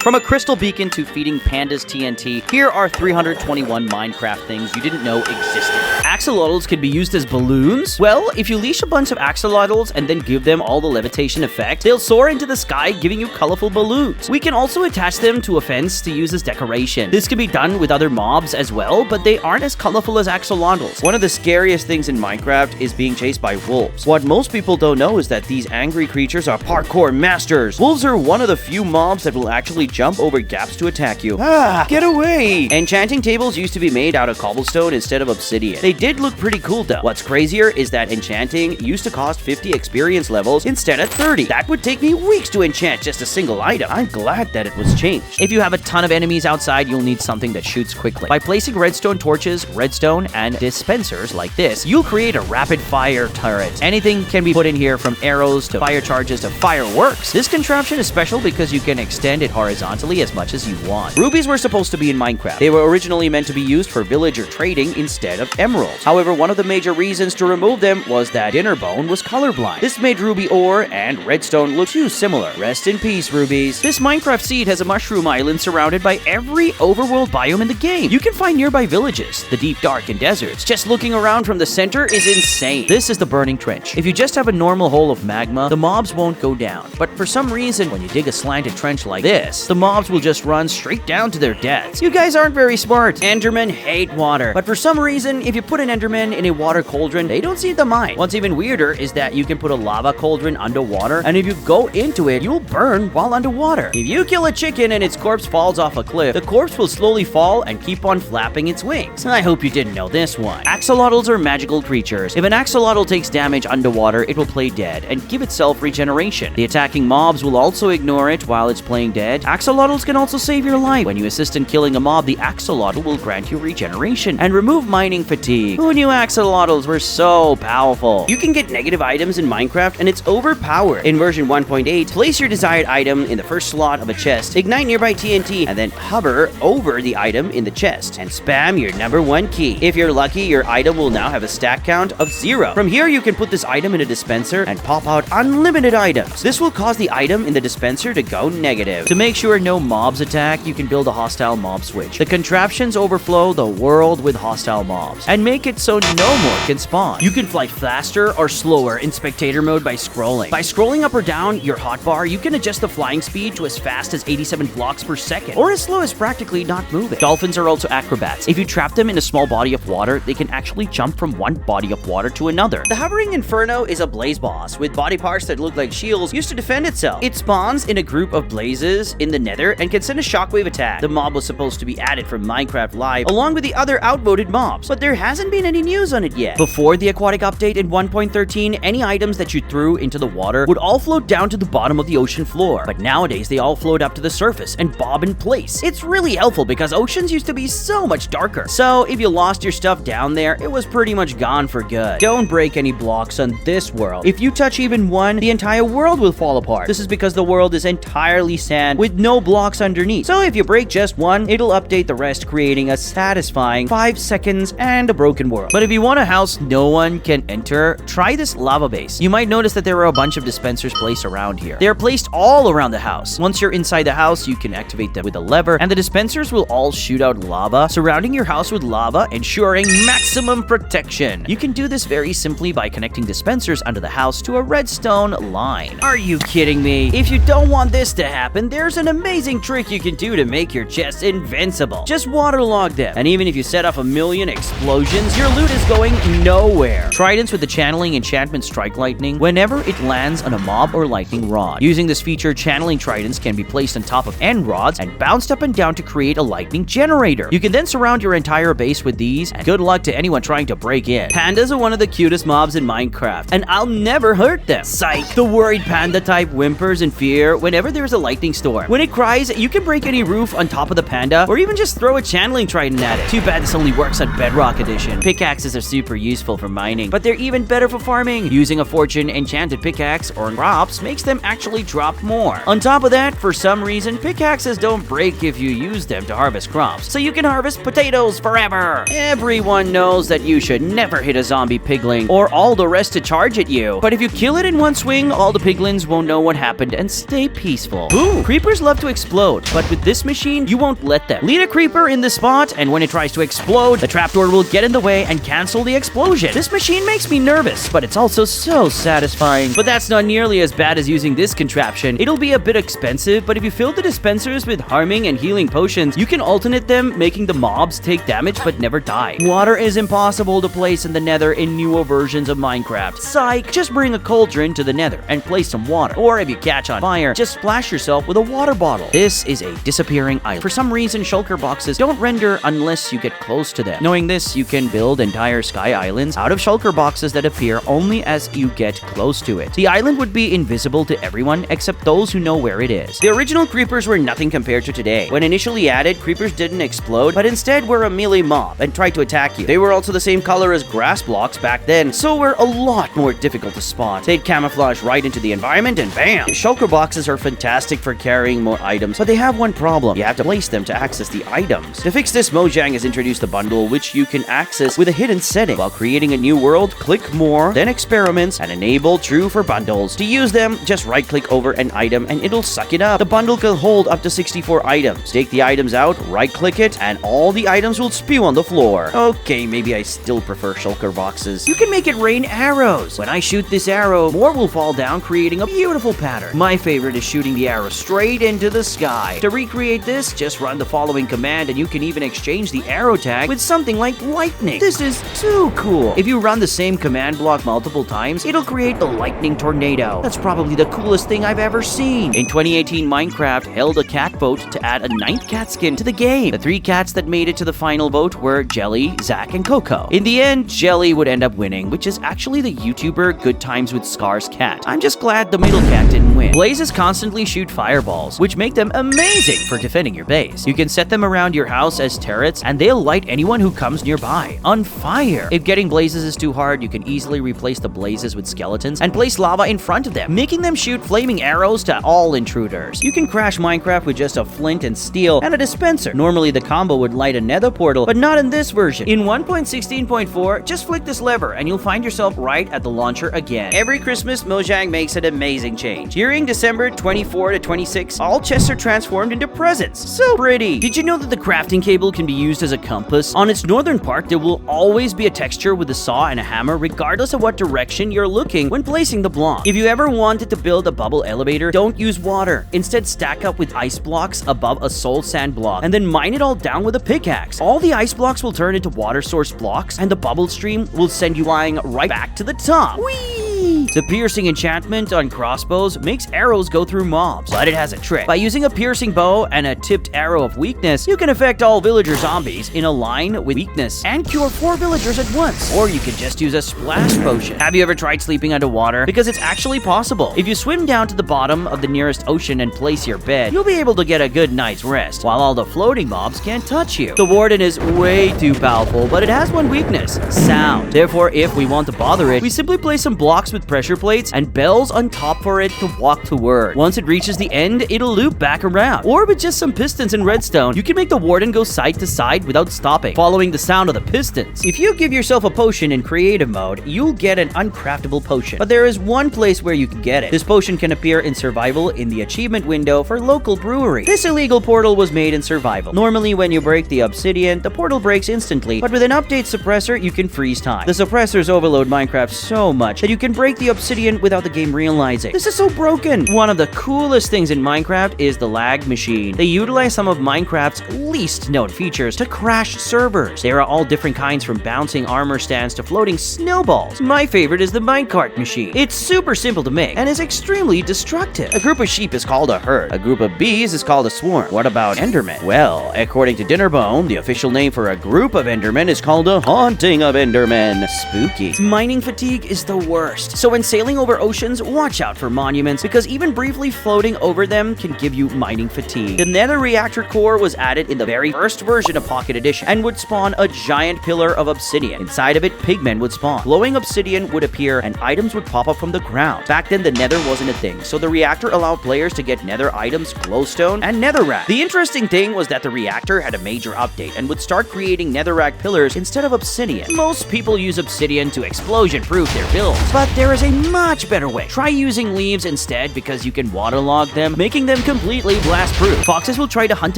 From a crystal beacon to feeding pandas TNT, here are 321 Minecraft things you didn't know existed. Axolotls can be used as balloons? Well, if you leash a bunch of axolotls and then give them all the levitation effect, they'll soar into the sky, giving you colorful balloons. We can also attach them to a fence to use as decoration. This can be done with other mobs as well, but they aren't as colorful as axolotls. One of the scariest things in Minecraft is being chased by wolves. What most people don't know is that these angry creatures are parkour masters. Wolves are one of the few mobs that will actually jump over gaps to attack you. Ah, get away! Enchanting tables used to be made out of cobblestone instead of obsidian. They did look pretty cool though. What's crazier is that enchanting used to cost 50 experience levels instead of 30. That would take me weeks to enchant just a single item. I'm glad that it was changed. If you have a ton of enemies outside, you'll need something that shoots quickly. By placing redstone torches, redstone, and dispensers like this, you'll create a rapid fire turret. Anything can be put in here, from arrows to fire charges to fireworks. This contraption is special because you can extend it horizontally as much as you want. Rubies were supposed to be in Minecraft. They were originally meant to be used for villager trading instead of emeralds. However, one of the major reasons to remove them was that Dinnerbone was colorblind. This made ruby ore and redstone look too similar. Rest in peace, rubies. This Minecraft seed has a mushroom island surrounded by every overworld biome in the game. You can find nearby villages, the deep dark and deserts. Just looking around from the center is insane. This is the burning trench. If you just have a normal hole of magma, the mobs won't go down. But for some reason, when you dig a slanted trench like this, the mobs will just run straight down to their deaths. You guys aren't very smart. Endermen hate water. But for some reason, if you put an Enderman in a water cauldron, they don't seem to mind. What's even weirder is that you can put a lava cauldron underwater, and if you go into it, you'll burn while underwater. If you kill a chicken and its corpse falls off a cliff, the corpse will slowly fall and keep on flapping its wings. I hope you didn't know this one. Axolotls are magical creatures. If an axolotl takes damage underwater, it will play dead and give itself regeneration. The attacking mobs will also ignore it while it's playing dead. Axolotls can also save your life. When you assist in killing a mob, the axolotl will grant you regeneration and remove mining fatigue. Who knew axolotls were so powerful? You can get negative items in Minecraft, and it's overpowered. In version 1.8, place your desired item in the first slot of a chest, ignite nearby TNT, and then hover over the item in the chest and spam your #1 key. If you're lucky, your item will now have a stack count of 0. From here, you can put this item in a dispenser and pop out unlimited items. This will cause the item in the dispenser to go negative. To make sure no mobs attack, you can build a hostile mob switch. The contraptions overflow the world with hostile mobs and make it so no more can spawn. You can fly faster or slower in spectator mode by scrolling. By scrolling up or down your hotbar, you can adjust the flying speed to as fast as 87 blocks per second, or as slow as practically not moving. Dolphins are also acrobats. If you trap them in a small body of water, they can actually jump from one body of water to another. The hovering inferno is a blaze boss with body parts that look like shields used to defend itself. It spawns in a group of blazes in the nether and can send a shockwave attack. The mob was supposed to be added from Minecraft Live along with the other outvoted mobs, but there hasn't been any news on it yet. Before the aquatic update in 1.13, any items that you threw into the water would all float down to the bottom of the ocean floor, but nowadays they all float up to the surface and bob in place. It's really helpful because oceans used to be so much darker, so if you lost your stuff down there, it was pretty much gone for good. Don't break any blocks on this world. If you touch even one, the entire world will fall apart. This is because the world is entirely sand with no blocks underneath. So if you break just one, it'll update the rest, creating a satisfying 5 seconds and a broken world. But if you want a house no one can enter, try this lava base. You might notice that there are a bunch of dispensers placed around here. They are placed all around the house. Once you're inside the house, you can activate them with a lever, and the dispensers will all shoot out lava, surrounding your house with lava, ensuring maximum protection. You can do this very simply by connecting dispensers under the house to a redstone line. Are you kidding me? If you don't want this to happen, there's an amazing trick you can do to make your chests invincible. Just waterlog them, and even if you set off a million explosions, your loot is going nowhere. Tridents with the channeling enchantment strike lightning whenever it lands on a mob or lightning rod. Using this feature, channeling tridents can be placed on top of end rods and bounced up and down to create a lightning generator. You can then surround your entire base with these, and good luck to anyone trying to break in. Pandas are one of the cutest mobs in Minecraft, and I'll never hurt them. Psych! The worried panda type whimpers in fear whenever there's a lightning storm. When it cries, you can break any roof on top of the panda, or even just throw a channeling trident at it. Too bad this only works on Bedrock Edition. Pickaxes are super useful for mining, but they're even better for farming. Using a fortune enchanted pickaxe or crops makes them actually drop more. On top of that, for some reason, pickaxes don't break if you use them to harvest crops, so you can harvest potatoes forever. Everyone knows that you should never hit a zombie pigling, or all the rest to charge at you. But if you kill it in one swing, all the piglins won't know what happened and stay peaceful. Ooh, creepers love love to explode, but with this machine, you won't let them. Lead a creeper in this spot, and when it tries to explode, the trapdoor will get in the way and cancel the explosion. This machine makes me nervous, but it's also so satisfying. But that's not nearly as bad as using this contraption. It'll be a bit expensive, but if you fill the dispensers with harming and healing potions, you can alternate them, making the mobs take damage but never die. Water is impossible to place in the nether in newer versions of Minecraft. Psych! Just bring a cauldron to the nether and place some water. Or if you catch on fire, just splash yourself with a water bottle. This is a disappearing island. For some reason, shulker boxes don't render unless you get close to them. Knowing this, you can build entire sky islands out of shulker boxes that appear only as you get close to it. The island would be invisible to everyone except those who know where it is. The original creepers were nothing compared to today. When initially added, creepers didn't explode, but instead were a melee mob and tried to attack you. They were also the same color as grass blocks back then, so were a lot more difficult to spot. They'd camouflage right into the environment and bam! The shulker boxes are fantastic for carrying more items, but they have one problem. You have to place them to access the items. To fix this, Mojang has introduced a bundle which you can access with a hidden setting. While creating a new world, click more, then experiments, and enable true for bundles. To use them, just right-click over an item and it'll suck it up. The bundle can hold up to 64 items. Take the items out, right-click it, and all the items will spew on the floor. Okay, maybe I still prefer shulker boxes. You can make it rain arrows. When I shoot this arrow, more will fall down, creating a beautiful pattern. My favorite is shooting the arrow straight into the sky. To recreate this, just run the following command and you can even exchange the arrow tag with something like lightning. This is too cool. If you run the same command block multiple times, it'll create the lightning tornado. That's probably the coolest thing I've ever seen. In 2018, Minecraft held a cat vote to add a 9th cat skin to the game. The 3 cats that made it to the final vote were Jelly, Zach, and Coco. In the end, Jelly would end up winning, which is actually the YouTuber Good Times with Scar's cat. I'm just glad the middle cat didn't win. Blazes constantly shoot fireballs, which make them amazing for defending your base. You can set them around your house as turrets, and they'll light anyone who comes nearby on fire. If getting blazes is too hard, you can easily replace the blazes with skeletons and place lava in front of them, making them shoot flaming arrows to all intruders. You can crash Minecraft with just a flint and steel and a dispenser. Normally, the combo would light a nether portal, but not in this version. In 1.16.4, just flick this lever and you'll find yourself right at the launcher again. Every Christmas, Mojang makes an amazing change. During December 24 to 26, all chests are transformed into presents. So pretty! Did you know that the crafting cable can be used as a compass? On its northern part, there will always be a texture with a saw and a hammer, regardless of what direction you're looking when placing the block. If you ever wanted to build a bubble elevator, don't use water. Instead, stack up with ice blocks above a soul sand block, and then mine it all down with a pickaxe. All the ice blocks will turn into water source blocks, and the bubble stream will send you flying right back to the top. Whee! The piercing enchantment on crossbows makes arrows go through mobs, but it has a trick. By using a piercing bow and a tipped arrow of weakness, you can affect all villager zombies in a line with weakness and cure 4 villagers at once. Or you can just use a splash potion. Have you ever tried sleeping underwater? Because it's actually possible. If you swim down to the bottom of the nearest ocean and place your bed, you'll be able to get a good night's rest, while all the floating mobs can't touch you. The warden is way too powerful, but it has one weakness: sound. Therefore, if we want to bother it, we simply place some blocks with pressure plates and bells on top for it to walk toward. Once it reaches the end, it'll loop back around. Or with just some pistons and redstone, you can make the warden go side to side without stopping, following the sound of the pistons. If you give yourself a potion in creative mode, you'll get an uncraftable potion. But there is one place where you can get it. This potion can appear in survival in the achievement window for local brewery. This illegal portal was made in survival. Normally, when you break the obsidian, the portal breaks instantly, but with an update suppressor, you can freeze time. The suppressors overload Minecraft so much that you can break the obsidian without the game realizing. This is so broken. One of the coolest things in Minecraft is the lag machine. They utilize some of Minecraft's least known features to crash servers. There are all different kinds, from bouncing armor stands to floating snowballs. My favorite is the minecart machine. It's super simple to make and is extremely destructive. A group of sheep is called a herd. A group of bees is called a swarm. What about Endermen? Well, according to Dinnerbone, the official name for a group of Endermen is called a haunting of Endermen. Spooky. Mining fatigue is the worst. So when sailing over oceans, watch out for monuments, because even briefly floating over them can give you mining fatigue. The nether reactor core was added in the very first version of Pocket Edition and would spawn a giant pillar of obsidian. Inside of it, pigmen would spawn. Glowing obsidian would appear and items would pop up from the ground. Back then, the nether wasn't a thing, so the reactor allowed players to get nether items, glowstone, and netherrack. The interesting thing was that the reactor had a major update and would start creating netherrack pillars instead of obsidian. Most people use obsidian to explosion-proof their builds, but there is there's a much better way. Try using leaves instead because you can waterlog them, making them completely blast-proof. Foxes will try to hunt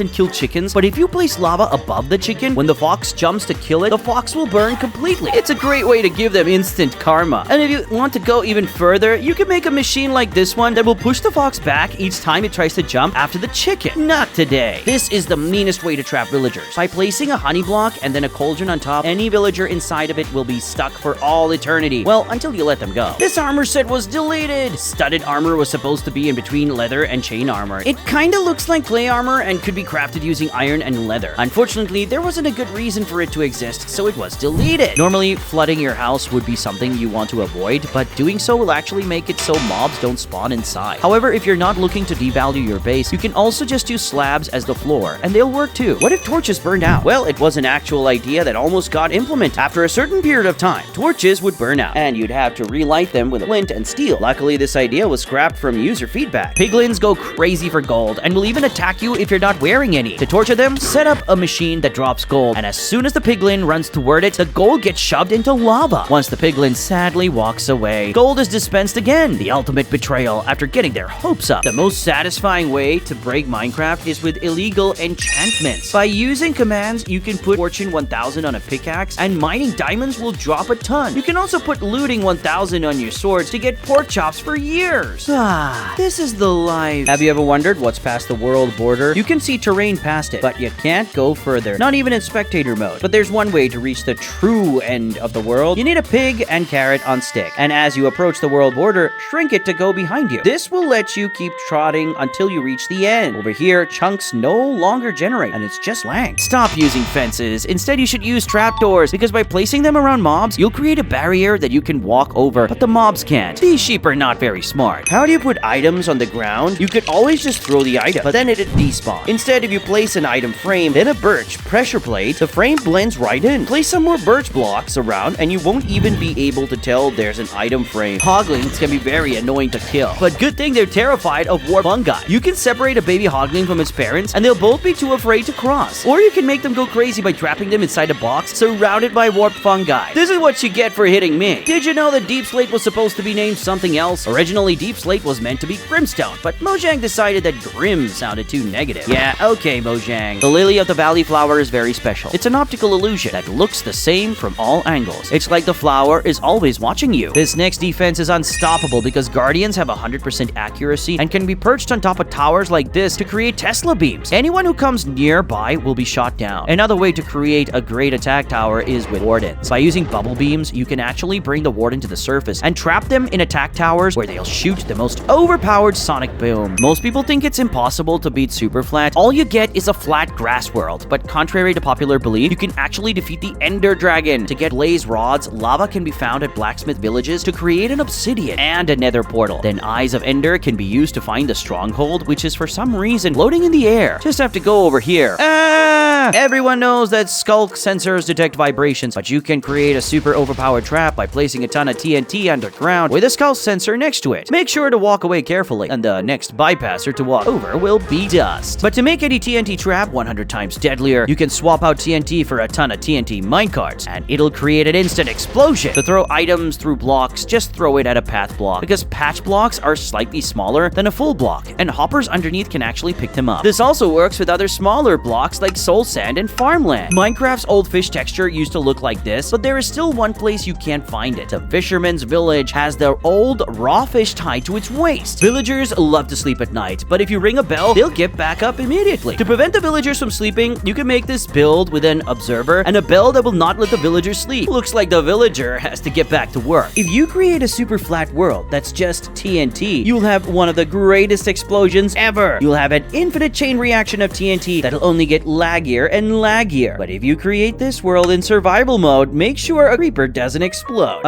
and kill chickens, but if you place lava above the chicken, when the fox jumps to kill it, the fox will burn completely. It's a great way to give them instant karma. And if you want to go even further, you can make a machine like this one that will push the fox back each time it tries to jump after the chicken. Not today. This is the meanest way to trap villagers. By placing a honey block and then a cauldron on top, any villager inside of it will be stuck for all eternity. Well, until you let them go. This armor set was deleted. Studded armor was supposed to be in between leather and chain armor. It kinda looks like clay armor and could be crafted using iron and leather. Unfortunately, there wasn't a good reason for it to exist, so it was deleted. Normally, flooding your house would be something you want to avoid, but doing so will actually make it so mobs don't spawn inside. However, if you're not looking to devalue your base, you can also just use slabs as the floor, and they'll work too. What if torches burned out? Well, it was an actual idea that almost got implemented. After a certain period of time, torches would burn out, and you'd have to relight them with flint and steel. Luckily, this idea was scrapped from user feedback. Piglins go crazy for gold, and will even attack you if you're not wearing any. To torture them, set up a machine that drops gold, and as soon as the piglin runs toward it, the gold gets shoved into lava. Once the piglin sadly walks away, gold is dispensed again. The ultimate betrayal after getting their hopes up. The most satisfying way to break Minecraft is with illegal enchantments. By using commands, you can put Fortune 1000 on a pickaxe, and mining diamonds will drop a ton. You can also put looting 1000 on your swords to get pork chops for years. This is the life. Have you ever wondered what's past the world border? You can see terrain past it, but you can't go further. Not even in spectator mode. But there's one way to reach the true end of the world. You need a pig and carrot on stick. And as you approach the world border, shrink it to go behind you. This will let you keep trotting until you reach the end. Over here, chunks no longer generate, and it's just lang. Stop using fences. Instead, you should use trapdoors, because by placing them around mobs, you'll create a barrier that you can walk over, but the mobs can't. These sheep are not very smart. How do you put items on the ground? You could always just throw the item, but then it'd despawn. Instead, if you place an item frame, then a birch pressure plate, the frame blends right in. Place some more birch blocks around, and you won't even be able to tell there's an item frame. Hoglings can be very annoying to kill, but good thing they're terrified of warp fungi. You can separate a baby hogling from its parents, and they'll both be too afraid to cross. Or you can make them go crazy by trapping them inside a box surrounded by warp fungi. This is what you get for hitting me. Did you know that Deep Slate was supposed to be named something else? Originally, Deep Slate was meant to be Grimstone, but Mojang decided that Grim sounded too negative. Yeah, okay, Mojang. The Lily of the Valley flower is very special. It's an optical illusion that looks the same from all angles. It's like the flower is always watching you. This next defense is unstoppable because Guardians have 100% accuracy and can be perched on top of towers like this to create Tesla beams. Anyone who comes nearby will be shot down. Another way to create a great attack tower is with wardens. By using bubble beams, you can actually bring the warden to the surface and trap them in attack towers where they'll shoot the most overpowered sonic boom. Most people think it's impossible to beat super flat. All you get is a flat grass world, but contrary to popular belief, you can actually defeat the Ender Dragon. To get blaze rods, lava can be found at blacksmith villages to create an obsidian and a nether portal. Then Eyes of Ender can be used to find the stronghold, which is for some reason floating in the air. Just have to go over here. Everyone knows that skulk sensors detect vibrations, but you can create a super overpowered trap by placing a ton of TNT underground with a skull sensor next to it. Make sure to walk away carefully, and the next bypasser to walk over will be dust. But to make any TNT trap 100 times deadlier, you can swap out TNT for a ton of TNT minecarts, and it'll create an instant explosion. To throw items through blocks, just throw it at a path block, because patch blocks are slightly smaller than a full block, and hoppers underneath can actually pick them up. This also works with other smaller blocks like soul sand and farmland. Minecraft's old fish texture used to look like this, but there is still one place you can't find it. The fisherman's village has their old raw fish tied to its waist. Villagers love to sleep at night, but if you ring a bell, they'll get back up immediately. To prevent the villagers from sleeping, you can make this build with an observer and a bell that will not let the villagers sleep. Looks like the villager has to get back to work. If you create a super flat world that's just TNT, you'll have one of the greatest explosions ever. You'll have an infinite chain reaction of TNT that'll only get laggier and laggier. But if you create this world in survival mode, make sure a creeper doesn't explode.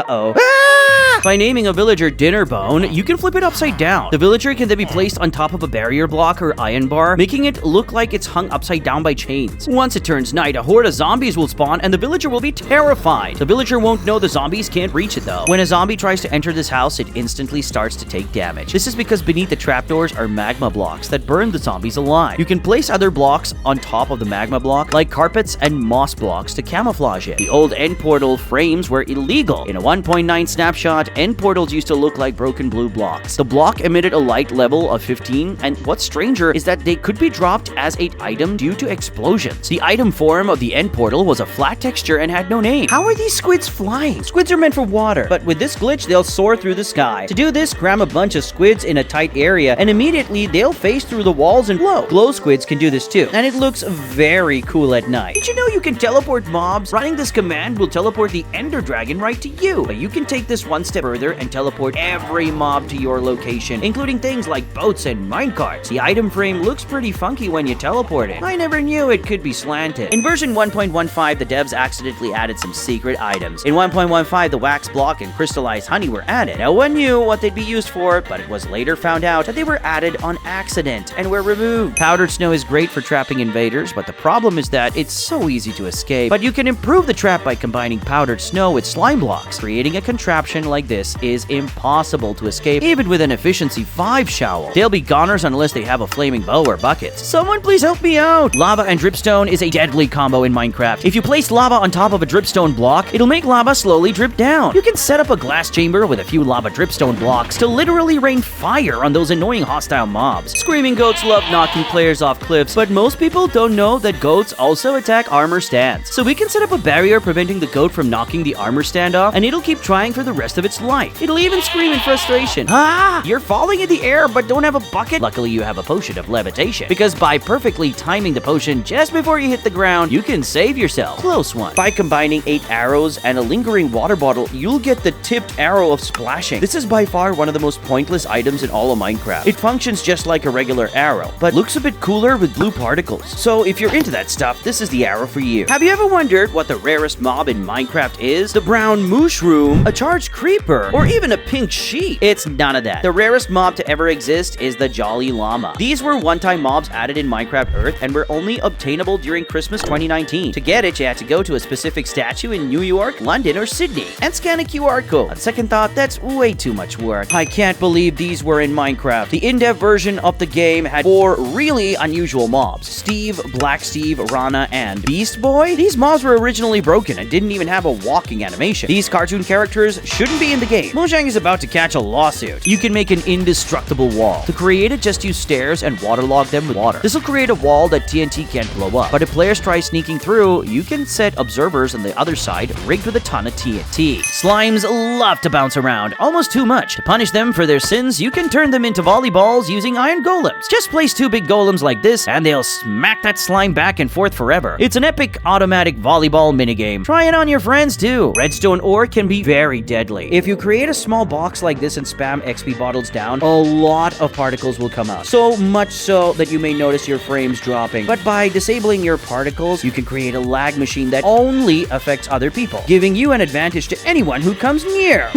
By naming a villager Dinnerbone, you can flip it upside down. The villager can then be placed on top of a barrier block or iron bar, making it look like it's hung upside down by chains. Once it turns night, a horde of zombies will spawn and the villager will be terrified. The villager won't know the zombies can't reach it though. When a zombie tries to enter this house, it instantly starts to take damage. This is because beneath the trapdoors are magma blocks that burn the zombies alive. You can place other blocks on top of the magma block, like carpets and moss blocks to camouflage it. The old end portal frames were illegal. In a 1.9 snapshot, end portals used to look like broken blue blocks. The block emitted a light level of 15, and what's stranger is that they could be dropped as an item due to explosions. The item form of the end portal was a flat texture and had no name. How are these squids flying? Squids are meant for water, but with this glitch, they'll soar through the sky. To do this, cram a bunch of squids in a tight area, and immediately they'll phase through the walls and glow. Glow squids can do this too, and it looks very cool at night. Did you know you can teleport mobs? Running this command will teleport the Ender Dragon right to you, but you can take this one step further and teleport every mob to your location, including things like boats and minecarts. The item frame looks pretty funky when you teleport it. I never knew it could be slanted. In version 1.15, the devs accidentally added some secret items. In 1.15, the wax block and crystallized honey were added. No one knew what they'd be used for, but it was later found out that they were added on accident and were removed. Powdered snow is great for trapping invaders, but the problem is that it's so easy to escape. But you can improve the trap by combining powdered snow with slime blocks. Creating a contraption like this is impossible to escape, even with an efficiency 5 shovel. They'll be goners unless they have a flaming bow or buckets. Someone please help me out! Lava and dripstone is a deadly combo in Minecraft. If you place lava on top of a dripstone block, it'll make lava slowly drip down. You can set up a glass chamber with a few lava dripstone blocks to literally rain fire on those annoying hostile mobs. Screaming goats love knocking players off cliffs, but most people don't know that goats also attack armor stands. So we can set up a barrier preventing the goat from knocking the armor stand off, and it'll keep trying for the rest of its life. It'll even scream in frustration. Ah! You're falling in the air but don't have a bucket? Luckily you have a potion of levitation, because by perfectly timing the potion just before you hit the ground, you can save yourself. Close one. By combining 8 arrows and a lingering water bottle, you'll get the tipped arrow of splashing. This is by far one of the most pointless items in all of Minecraft. It functions just like a regular arrow, but looks a bit cooler with blue particles. So if you're into that stuff, this is the arrow for you. Have you ever wondered what the rarest mob in Minecraft is? The brown mushroom, a charged creeper, or even a pink sheep? It's none of that. The rarest mob to ever exist is the Jolly Llama. These were one-time mobs added in Minecraft Earth and were only obtainable during Christmas 2019. To get it, you had to go to a specific statue in New York, London, or Sydney and scan a QR code. On second thought, that's way too much work. I can't believe these were in Minecraft. The in-depth version of the game had 4 really unusual mobs: Steve, Black Steve, Rana, and Beast Boy. These mobs were originally broken and didn't even have a walking animation. These cartoon characters shouldn't be in the game. Mojang is about to catch a lawsuit. You can make an indestructible wall. To create it, just use stairs and waterlog them with water. This will create a wall that TNT can't blow up. But if players try sneaking through, you can set observers on the other side rigged with a ton of TNT. Slimes love to bounce around, almost too much. To punish them for their sins, you can turn them into volleyballs using iron golems. Just place 2 big golems like this, and they'll smack that slime back and forth forever. It's an epic automatic volleyball minigame. Try it on your friends too. Redstone ore can be very deadly. If you create a small box like this and spam XP bottles down, a lot of particles will come out. So much so that you may notice your frames dropping. But by disabling your particles, you can create a lag machine that only affects other people, giving you an advantage to anyone who comes near.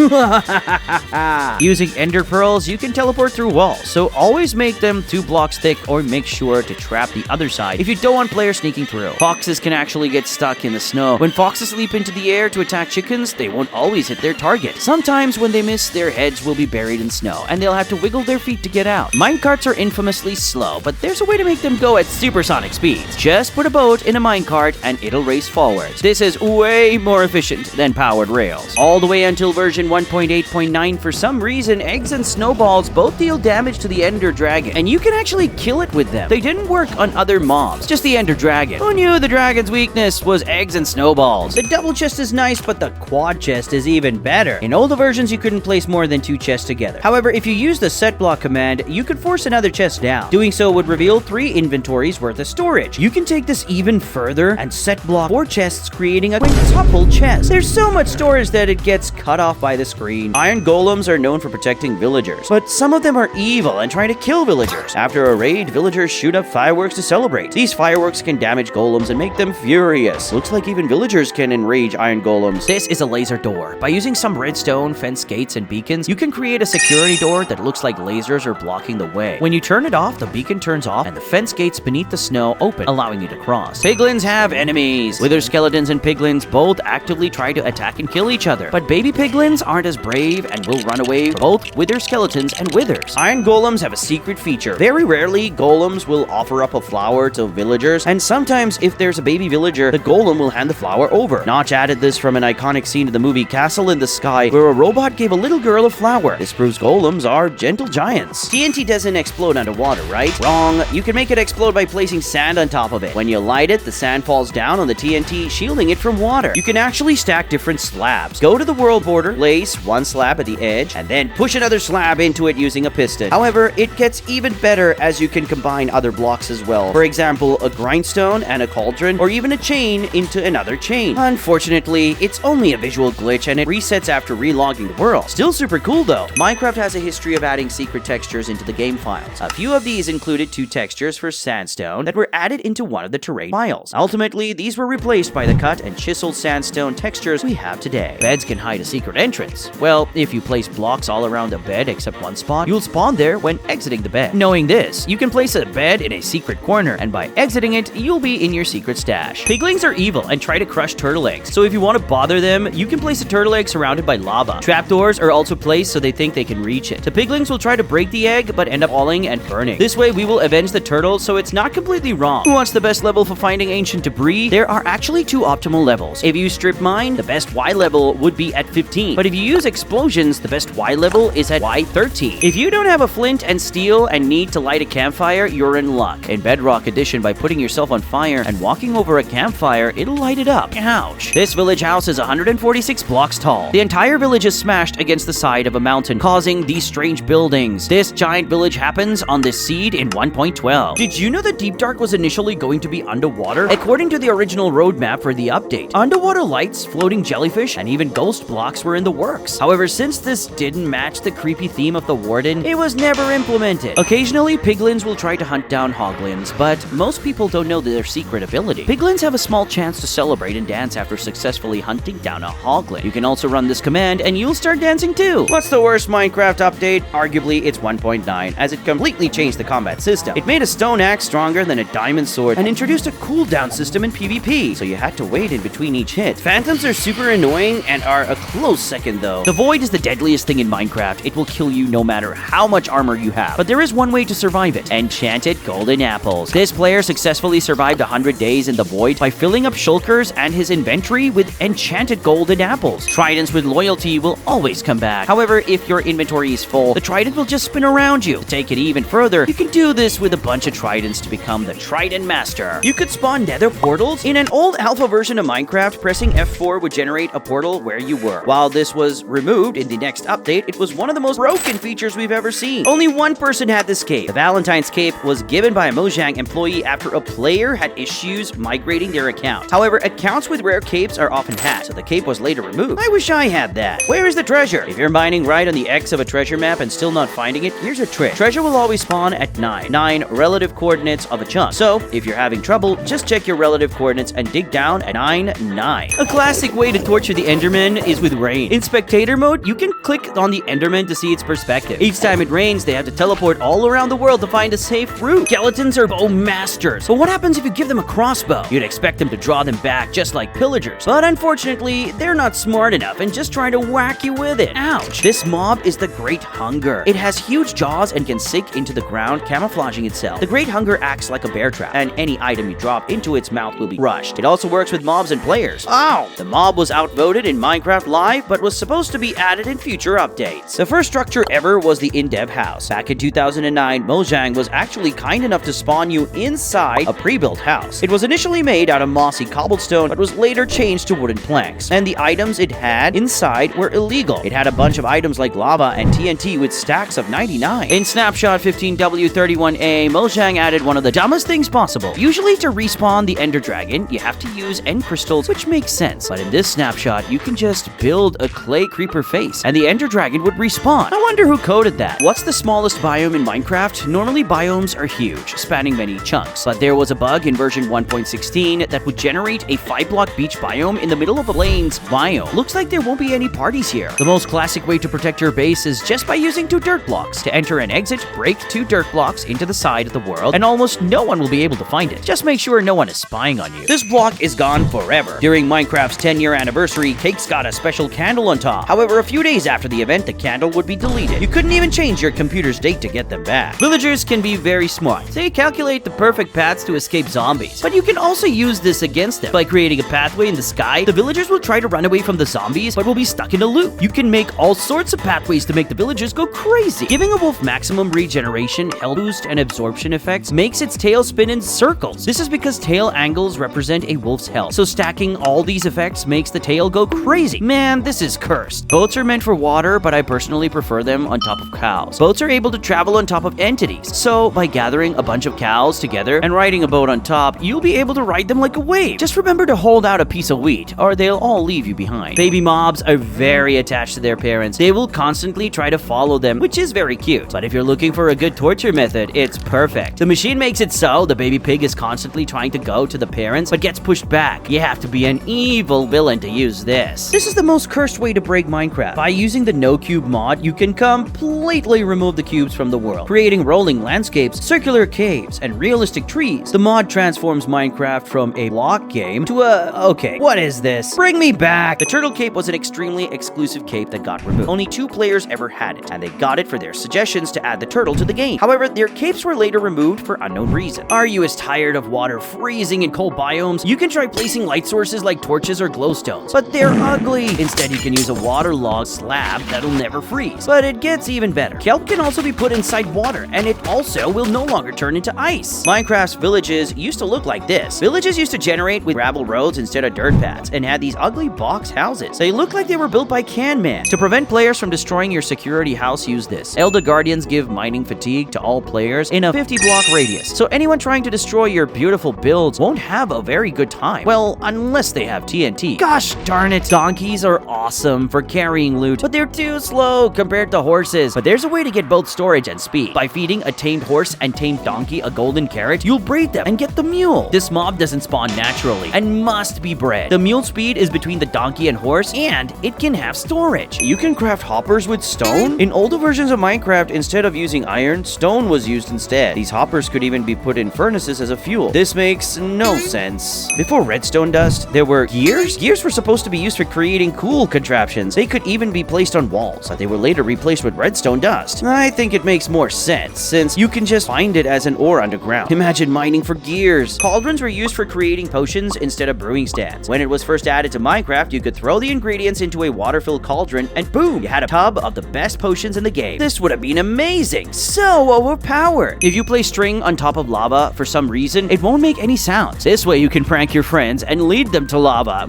Using ender pearls, you can teleport through walls, so always make them 2 blocks thick or make sure to trap the other side if you don't want players sneaking through. Foxes can actually get stuck in the snow. When foxes leap into the air to attack chickens, they won't always hit their target. Sometimes when they miss, their heads will be buried in snow, and they'll have to wiggle their feet to get out. Minecarts are infamously slow, but there's a way to make them go at supersonic speeds. Just put a boat in a minecart and it'll race forwards. This is way more efficient than powered rails. All the way until version 1.8.9, for some reason, eggs and snowballs both deal damage to the Ender Dragon, and you can actually kill it with them. They didn't work on other mobs, just the Ender Dragon. Who knew the dragon's weakness was eggs and snowballs? The double chest is nice, but the quad chest is even better. In older versions, you couldn't place more than 2 chests together. However, if you use the set block command, you could force another chest down. Doing so would reveal 3 inventories worth of storage. You can take this even further and set block 4 chests, creating a quintuple chest. There's so much storage that it gets cut off by the screen. Iron golems are known for protecting villagers, but some of them are evil and try to kill villagers. After a raid, villagers shoot up fireworks to celebrate. These fireworks can damage golems and make them furious. Looks like even villagers can enrage iron golems. This is a laser door. By using some redstone, fence gates, and beacons, you can create a security door that looks like lasers are blocking the way. When you turn it off, the beacon turns off and the fence gates beneath the snow open, allowing you to cross. Piglins have enemies. Wither skeletons and piglins both actively try to attack and kill each other, but baby piglins aren't as brave and will run away from both wither skeletons and withers. Iron golems have a secret feature. Very rarely, golems will offer up a flower to villagers, and sometimes if there's a baby villager, the golem will hand the flower over. Notch added this from an iconic scene in the movie Castle in the Sky, where a robot gave a little girl a flower. This proves golems are gentle giants. TNT doesn't explode underwater, right? Wrong. You can make it explode by placing sand on top of it. When you light it, the sand falls down on the TNT, shielding it from water. You can actually stack different slabs. Go to the world border, place one slab at the edge, and then push another slab into it using a piston. However, it gets even better as you can combine other blocks as well. For example, a grindstone and a cauldron, or even a chain into another chain. Unfortunately, it's only a visual glitch and it resets after relogging the world. Still super cool though. Minecraft has a history of adding secret textures into the game files. A few of these included 2 textures for sandstone that were added into one of the terrain files. Ultimately, these were replaced by the cut and chiseled sandstone textures we have today. Beds can hide a secret entrance. Well, if you place blocks all around a bed except one spot, you'll spawn there when exiting the bed. Knowing this, you can place a bed in a secret corner, and by exiting it, you'll be in your secret stash. Piglings are evil and try to crush turtle eggs, so if you want to bother them, you can place a turtle egg surrounded by lava. Trapdoors are also placed so they think they can reach it. The piglings will try to break the egg, but end up falling and burning. This way, we will avenge the turtle, so it's not completely wrong. Who wants the best level for finding ancient debris? There are actually 2 optimal levels. If you strip mine, the best Y level would be at 15, but if you use explosions, the best Y level is at Y13. If you don't have a flint and steel and need to light a campfire, you're in luck. In Bedrock Edition, by putting yourself on fire and walking over a campfire, it'll light it up. Ouch. This village house is 146 blocks tall. The entire village is smashed against the side of a mountain, causing these strange buildings. This giant village happens on this seed in 1.12. Did you know that Deep Dark was initially going to be underwater? According to the original roadmap for the update, underwater lights, floating jellyfish, and even ghost blocks were in the works. However, since this didn't match the creepy theme of the warden, it was never implemented. Occasionally, piglins will try to hunt down hoglins, but most people don't know their secret ability. Piglins have a small chance to celebrate and dance after successfully hunting down a hoglin. You can also run this command and you'll start dancing too. What's the worst Minecraft update? Arguably, it's 1.9, as it completely changed the combat system. It made a stone axe stronger than a diamond sword and introduced a cooldown system in PvP, so you had to wait in between each hit. Phantoms are super annoying and are a close second though. The void is the deadliest thing in Minecraft. It will kill you no matter how much armor you have, but there is one way to survive it: enchanted golden apples. This player successfully survived 100 days in the void by filling up shulkers and his inventory with enchanted golden apples. Tridents with loyalty will always come back. However, if your inventory is full, the trident will just spin around you. To take it even further, you can do this with a bunch of tridents to become the Trident Master. You could spawn nether portals. In an old alpha version of Minecraft, pressing F4 would generate a portal where you were. While this was removed in the next update, it was one of the most broken features we've ever seen. Only one person had this cape. The Valentine's cape was given by a Mojang employee after a player had issues migrating their account. However, accounts with rare capes are often hacked, so the cape was later removed. I wish I had that. Where is the treasure? If you're mining right on the X of a treasure map and still not finding it, here's a trick. Treasure will always spawn at 9 relative coordinates of a chunk. So, if you're having trouble, just check your relative coordinates and dig down at 9. A classic way to torture the Enderman is with rain. In spectator mode, you can click on the Enderman to see its perspective. Each time it rains, they have to teleport all around the world to find a safe route. Skeletons are bow masters, but what happens if you give them a crossbow? You'd expect them to draw them back just like pillagers, but unfortunately, they're not smart enough and just try to whack you with it. Ouch! This mob is the Great Hunger. It has huge jaws and can sink into the ground, camouflaging itself. The Great Hunger acts like a bear trap, and any item you drop into its mouth will be crushed. It also works with mobs and players. Ow! The mob was outvoted in Minecraft Live, but was supposed to be added in future updates. The first structure ever was the in-dev house. Back in 2009, Mojang was actually kind enough to spawn you inside a pre-built house. It was initially made out of mossy cobblestone, but was later changed to wooden planks, and the items it had inside were illegal. It had a bunch of items like lava and TNT with stacks of 99. In Snapshot 15W31A, Mojang added one of the dumbest things possible. Usually to respawn the Ender Dragon, you have to use end crystals, which makes sense, but in this snapshot, you can just build a clay creeper face, and the Ender Dragon would respawn. I wonder who coded that. What's the smallest biome in Minecraft? Normally, biomes are huge, spanning many chunks, but there was a bug in version 1.16 that would generate a 5-block beach biome in the middle of a plains biome. Looks like there won't be any parties here. The most classic way to protect your base is just by using 2 dirt blocks. To enter and exit, break 2 dirt blocks into the side of the world, and almost no one will be able to find it. Just make sure no one is spying on you. This block is gone forever. During Minecraft's 10-year anniversary, Cakes got a special special candle on top. However, a few days after the event, the candle would be deleted. You couldn't even change your computer's date to get them back. Villagers can be very smart. They calculate the perfect paths to escape zombies, but you can also use this against them. By creating a pathway in the sky, the villagers will try to run away from the zombies, but will be stuck in a loop. You can make all sorts of pathways to make the villagers go crazy. Giving a wolf maximum regeneration, health boost, and absorption effects makes its tail spin in circles. This is because tail angles represent a wolf's health, so stacking all these effects makes the tail go crazy. Man, this is cursed. Boats are meant for water, but I personally prefer them on top of cows. Boats are able to travel on top of entities, so by gathering a bunch of cows together and riding a boat on top, you'll be able to ride them like a wave. Just remember to hold out a piece of wheat, or they'll all leave you behind. Baby mobs are very attached to their parents. They will constantly try to follow them, which is very cute. But if you're looking for a good torture method, it's perfect. The machine makes it so the baby pig is constantly trying to go to the parents, but gets pushed back. You have to be an evil villain to use this. This is the most cursed way to break Minecraft. By using the no cube mod, you can completely remove the cubes from the world, creating rolling landscapes, circular caves, and realistic trees. The mod transforms Minecraft from a block game to okay, what is this? Bring me back! The turtle cape was an extremely exclusive cape that got removed. Only 2 players ever had it, and they got it for their suggestions to add the turtle to the game. However, their capes were later removed for unknown reason. Are you as tired of water freezing in cold biomes? You can try placing light sources like torches or glowstones, but they're ugly. Instead, you can use a waterlogged slab that'll never freeze. But it gets even better. Kelp can also be put inside water, and it also will no longer turn into ice. Minecraft's villages used to look like this. Villages used to generate with gravel roads instead of dirt paths, and had these ugly box houses. They look like they were built by Can Man. To prevent players from destroying your security house, use this. Elder Guardians give mining fatigue to all players in a 50-block radius, so anyone trying to destroy your beautiful builds won't have a very good time. Well, unless they have TNT. Gosh darn it, donkeys are awesome for carrying loot, but they're too slow compared to horses. But there's a way to get both storage and speed. By feeding a tamed horse and tamed donkey a golden carrot, you'll breed them and get the mule. This mob doesn't spawn naturally and must be bred. The mule speed is between the donkey and horse, and it can have storage. You can craft hoppers with stone. In older versions of Minecraft, instead of using iron, stone was used instead. These hoppers could even be put in furnaces as a fuel. This makes no sense. Before redstone dust, there were gears? Gears were supposed to be used for creating cool contraptions. They could even be placed on walls, but they were later replaced with redstone dust. I think it makes more sense, since you can just find it as an ore underground. Imagine mining for gears. Cauldrons were used for creating potions instead of brewing stands. When it was first added to Minecraft, you could throw the ingredients into a water-filled cauldron, and boom, you had a tub of the best potions in the game. This would have been amazing. So overpowered. If you place string on top of lava, for some reason, it won't make any sounds. This way you can prank your friends and lead them to lava.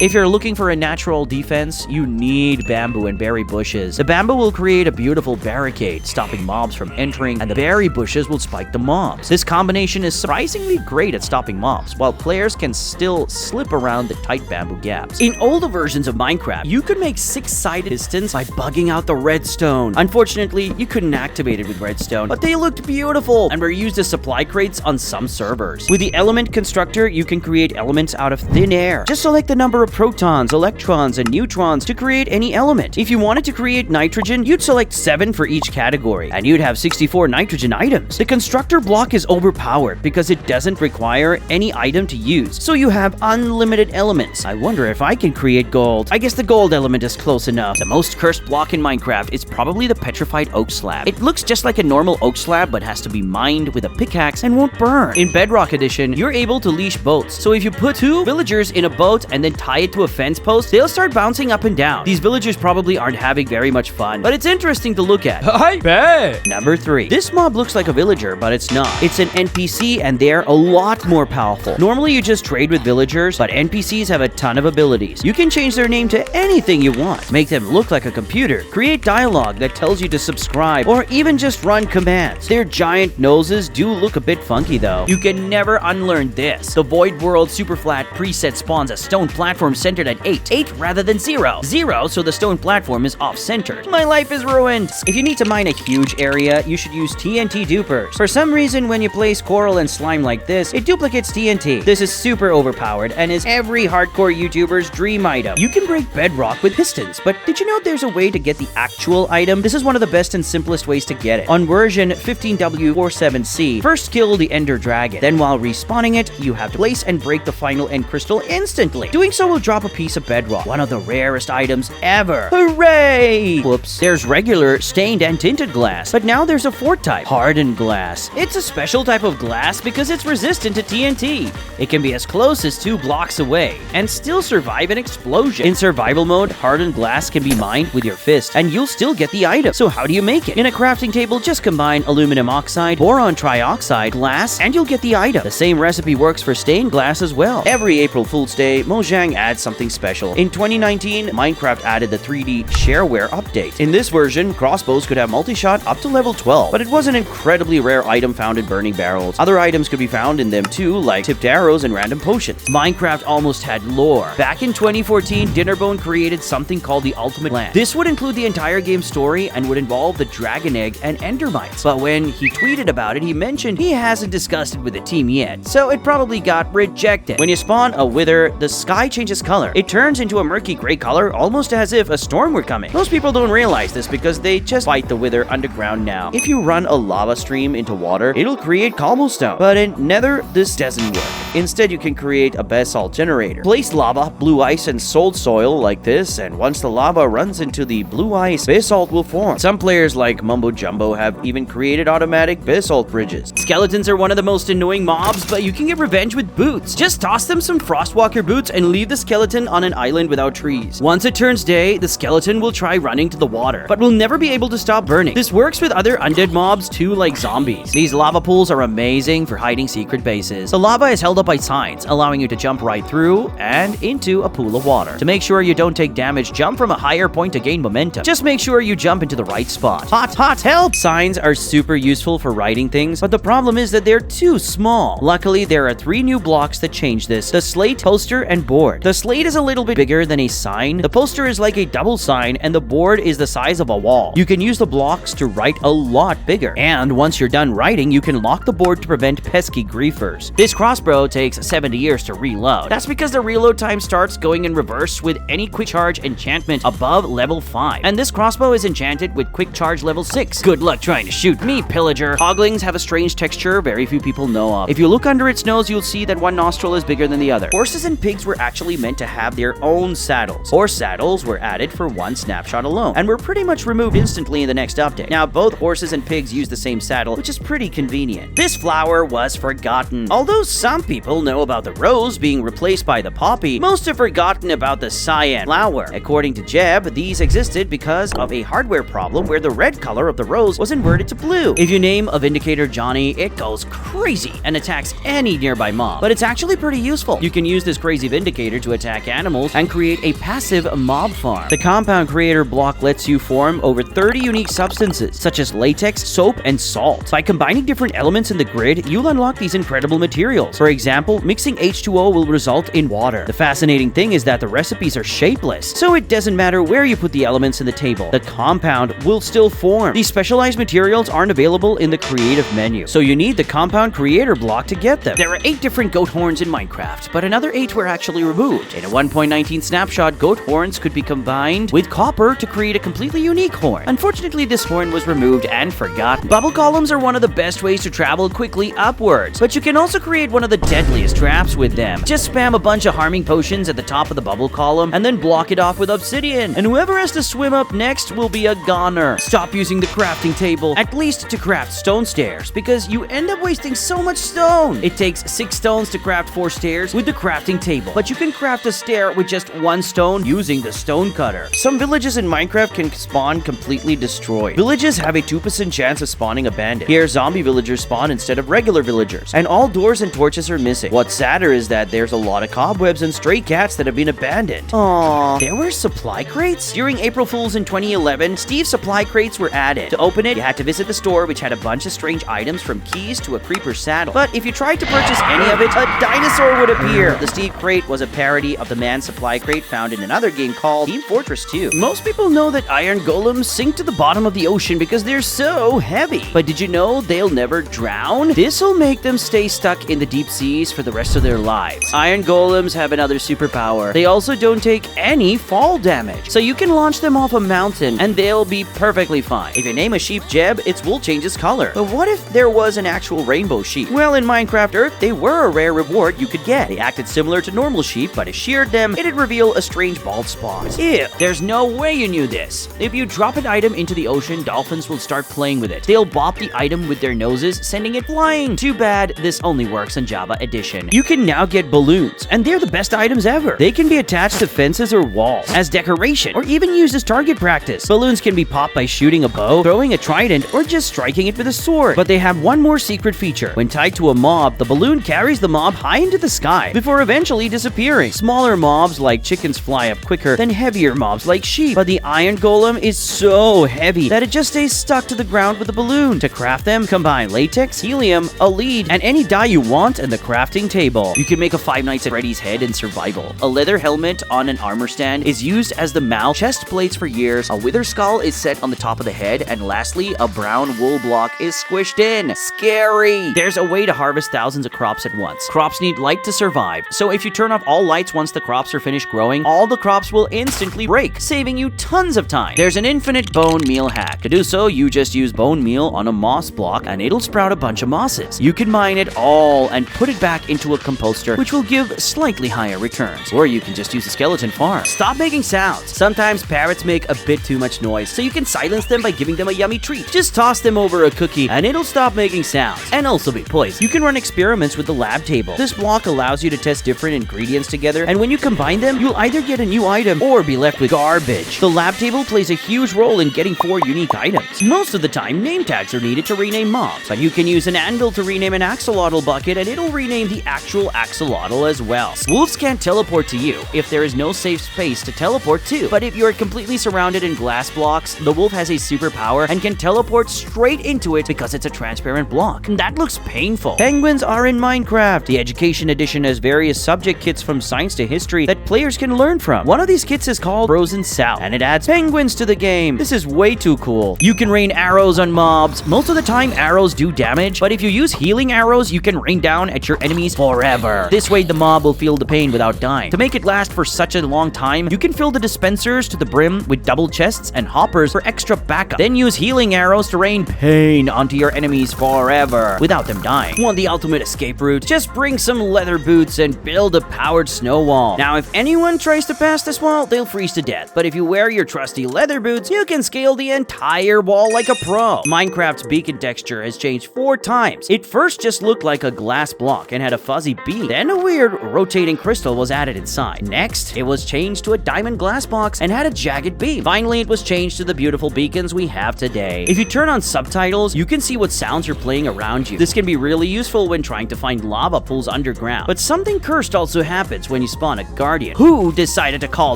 If you're looking for a natural defense, you need bamboo and berry bushes. The bamboo will create a beautiful barricade, stopping mobs from entering, and the berry bushes will spike the mobs. This combination is surprisingly great at stopping mobs, while players can still slip around the tight bamboo gaps. In older versions of Minecraft, you could make 6-sided pistons by bugging out the redstone. Unfortunately, you couldn't activate it with redstone, but they looked beautiful and were used as supply crates on some servers. With the element constructor, you can create elements out of thin air. Just select the number of protons, electrons, and neutrons to create any element. If you wanted to create nitrogen, you'd select 7 for each category, and you'd have 64 nitrogen items. The constructor block is overpowered because it doesn't require any item to use, so you have unlimited elements. I wonder if I can create gold. I guess the gold element is close enough. The most cursed block in Minecraft is probably the petrified oak slab. It looks just like a normal oak slab, but has to be mined with a pickaxe and won't burn. In Bedrock Edition, you're able to leash boats, so if you put 2 villagers in a boat and then tie it to a fence post, they'll start bouncing up and down. These villagers probably aren't having very much fun, but it's interesting to look at. I bet. Number 3. This mob looks like a villager, but it's not. It's an NPC, and they're a lot more powerful. Normally, you just trade with villagers, but NPCs have a ton of abilities. You can change their name to anything you want, make them look like a computer, create dialogue that tells you to subscribe, or even just run commands. Their giant noses do look a bit funky though. You can never unlearn this. The Void World Super Flat preset spawns a stone platform centered at 8 rather than 0, so the stone platform is off-centered. My life is ruined. If you need to mine a huge area, you should use TNT dupers. For some reason, when you place coral and slime like this, it duplicates TNT. This is super overpowered and is every hardcore YouTuber's dream item. You can break bedrock with pistons, but did you know there's a way to get the actual item? This is one of the best and simplest ways to get it. On version 15W47C, first kill the Ender Dragon. Then while respawning it, you have to place and break the final end crystal instantly. Doing so will drop a a piece of bedrock. One of the rarest items ever. Hooray! Whoops. There's regular stained and tinted glass, but now there's a fourth type, hardened glass. It's a special type of glass because it's resistant to TNT. It can be as close as 2 blocks away and still survive an explosion. In survival mode, hardened glass can be mined with your fist and you'll still get the item. So how do you make it? In a crafting table, just combine aluminum oxide, boron trioxide, glass, and you'll get the item. The same recipe works for stained glass as well. Every April Fool's Day, Mojang adds something special. In 2019, Minecraft added the 3D shareware update. In this version, crossbows could have multi-shot up to level 12, but it was an incredibly rare item found in burning barrels. Other items could be found in them too, like tipped arrows and random potions. Minecraft almost had lore. Back in 2014, Dinnerbone created something called the Ultimate Land. This would include the entire game's story and would involve the dragon egg and endermites. But when he tweeted about it, he mentioned he hasn't discussed it with the team yet, so it probably got rejected. When you spawn a wither, the sky changes color. It turns into a murky gray color, almost as if a storm were coming. Most people don't realize this because they just fight the wither underground now. If you run a lava stream into water, it'll create cobblestone. But in Nether, this doesn't work. Instead, you can create a basalt generator. Place lava, blue ice, and soul soil like this, and once the lava runs into the blue ice, basalt will form. Some players like Mumbo Jumbo have even created automatic basalt bridges. Skeletons are one of the most annoying mobs, but you can get revenge with boots. Just toss them some Frostwalker boots and leave the skeleton on an island without trees. Once it turns day, the skeleton will try running to the water, but will never be able to stop burning. This works with other undead mobs too, like zombies. These lava pools are amazing for hiding secret bases. The lava is held up by signs, allowing you to jump right through and into a pool of water. To make sure you don't take damage, jump from a higher point to gain momentum. Just make sure you jump into the right spot. Hot, help! Signs are super useful for writing things, but the problem is that they're too small. Luckily, there are 3 new blocks that change this: the slate, poster, and board. The slate is a little bit bigger than a sign, the poster is like a double sign, and the board is the size of a wall. You can use the blocks to write a lot bigger. And once you're done writing, you can lock the board to prevent pesky griefers. This crossbow takes 70 years to reload. That's because the reload time starts going in reverse with any quick charge enchantment above level 5. And this crossbow is enchanted with quick charge level 6. Good luck trying to shoot me, pillager. Hoglings have a strange texture very few people know of. If you look under its nose, you'll see that one nostril is bigger than the other. Horses and pigs were actually meant to have their own saddles. Horse saddles were added for one snapshot alone, and were pretty much removed instantly in the next update. Now, both horses and pigs use the same saddle, which is pretty convenient. This flower was forgotten. Although some people know about the rose being replaced by the poppy, most have forgotten about the cyan flower. According to Jeb, these existed because of a hardware problem where the red color of the rose was inverted to blue. If you name a Vindicator Johnny, it goes crazy and attacks any nearby mob. But it's actually pretty useful. You can use this crazy Vindicator to attack animals and create a passive mob farm. The compound creator block lets you form over 30 unique substances, such as latex, soap, and salt. By combining different elements in the grid, you'll unlock these incredible materials. For example, mixing H2O will result in water. The fascinating thing is that the recipes are shapeless, so it doesn't matter where you put the elements in the table. The compound will still form. These specialized materials aren't available in the creative menu, so you need the compound creator block to get them. There are 8 different goat horns in Minecraft, but another 8 were actually removed. In a 1.19 snapshot, goat horns could be combined with copper to create a completely unique horn. Unfortunately, this horn was removed and forgotten. Bubble columns are one of the best ways to travel quickly upwards, but you can also create one of the deadliest traps with them. Just spam a bunch of harming potions at the top of the bubble column and then block it off with obsidian, and whoever has to swim up next will be a goner. Stop using the crafting table, at least to craft stone stairs, because you end up wasting so much stone. It takes 6 stones to craft 4 stairs with the crafting table, but you can craft a stair with just 1 stone using the stone cutter. Some villages in Minecraft can spawn completely destroyed. Villages have a 2% chance of spawning abandoned. Here, zombie villagers spawn instead of regular villagers, and all doors and torches are missing. What's sadder is that there's a lot of cobwebs and stray cats that have been abandoned. Aww. There were supply crates? During April Fools in 2011, Steve's supply crates were added. To open it, you had to visit the store, which had a bunch of strange items from keys to a creeper saddle. But if you tried to purchase any of it, a dinosaur would appear. The Steve crate was a parody of the man supply crate found in another game called Team Fortress 2. Most people know that iron golems sink to the bottom of the ocean because they're so heavy. But did you know they'll never drown? This'll make them stay stuck in the deep seas for the rest of their lives. Iron golems have another superpower. They also don't take any fall damage, so you can launch them off a mountain and they'll be perfectly fine. If you name a sheep Jeb, its wool changes color. But what if there was an actual rainbow sheep? Well, in Minecraft Earth, they were a rare reward you could get. They acted similar to normal sheep, but a sheer cleared them, it'd reveal a strange bald spot. Ew, there's no way you knew this. If you drop an item into the ocean, dolphins will start playing with it. They'll bop the item with their noses, sending it flying. Too bad this only works in Java Edition. You can now get balloons, and they're the best items ever. They can be attached to fences or walls, as decoration, or even used as target practice. Balloons can be popped by shooting a bow, throwing a trident, or just striking it with a sword. But they have one more secret feature. When tied to a mob, the balloon carries the mob high into the sky, before eventually disappearing. Smaller mobs like chickens fly up quicker than heavier mobs like sheep, but the iron golem is so heavy that it just stays stuck to the ground with the balloon. To craft them, combine latex, helium, a lead, and any dye you want in the crafting table. You can make a Five Nights at Freddy's head in survival. A leather helmet on an armor stand is used as the mouth, chest plates for ears, a wither skull is set on the top of the head, and lastly, a brown wool block is squished in. Scary! There's a way to harvest thousands of crops at once. Crops need light to survive, so if you turn off all lights once the crops are finished growing, all the crops will instantly break, saving you tons of time. There's an infinite bone meal hack. To do so, you just use bone meal on a moss block, and it'll sprout a bunch of mosses. You can mine it all and put it back into a composter, which will give slightly higher returns. Or you can just use a skeleton farm. Stop making sounds. Sometimes parrots make a bit too much noise, so you can silence them by giving them a yummy treat. Just toss them over a cookie, and it'll stop making sounds, and also be poisoned. You can run experiments with the lab table. This block allows you to test different ingredients together, and when you combine them, you'll either get a new item or be left with garbage. The lab table plays a huge role in getting 4 unique items. Most of the time, name tags are needed to rename mobs, but you can use an anvil to rename an axolotl bucket, and it'll rename the actual axolotl as well. Wolves can't teleport to you if there is no safe space to teleport to, but if you're completely surrounded in glass blocks, the wolf has a superpower and can teleport straight into it because it's a transparent block. That looks painful. Penguins are in Minecraft. The Education Edition has various subject kits from science to history that players can learn from. One of these kits is called Frozen South, and it adds penguins to the game. This is way too cool. You can rain arrows on mobs. Most of the time, arrows do damage, but if you use healing arrows, you can rain down at your enemies forever. This way, the mob will feel the pain without dying. To make it last for such a long time, you can fill the dispensers to the brim with double chests and hoppers for extra backup. Then use healing arrows to rain pain onto your enemies forever without them dying. Want the ultimate escape route? Just bring some leather boots and build a powered snow wall. Now, if anyone tries to pass this wall, they'll freeze to death. But if you wear your trusty leather boots, you can scale the entire wall like a pro. Minecraft's beacon texture has changed 4 times. It first just looked like a glass block and had a fuzzy beam. Then a weird rotating crystal was added inside. Next, it was changed to a diamond glass box and had a jagged beam. Finally, it was changed to the beautiful beacons we have today. If you turn on subtitles, you can see what sounds are playing around you. This can be really useful when trying to find lava pools underground. But something cursed also happens when you spawn a guardian. Who decided to call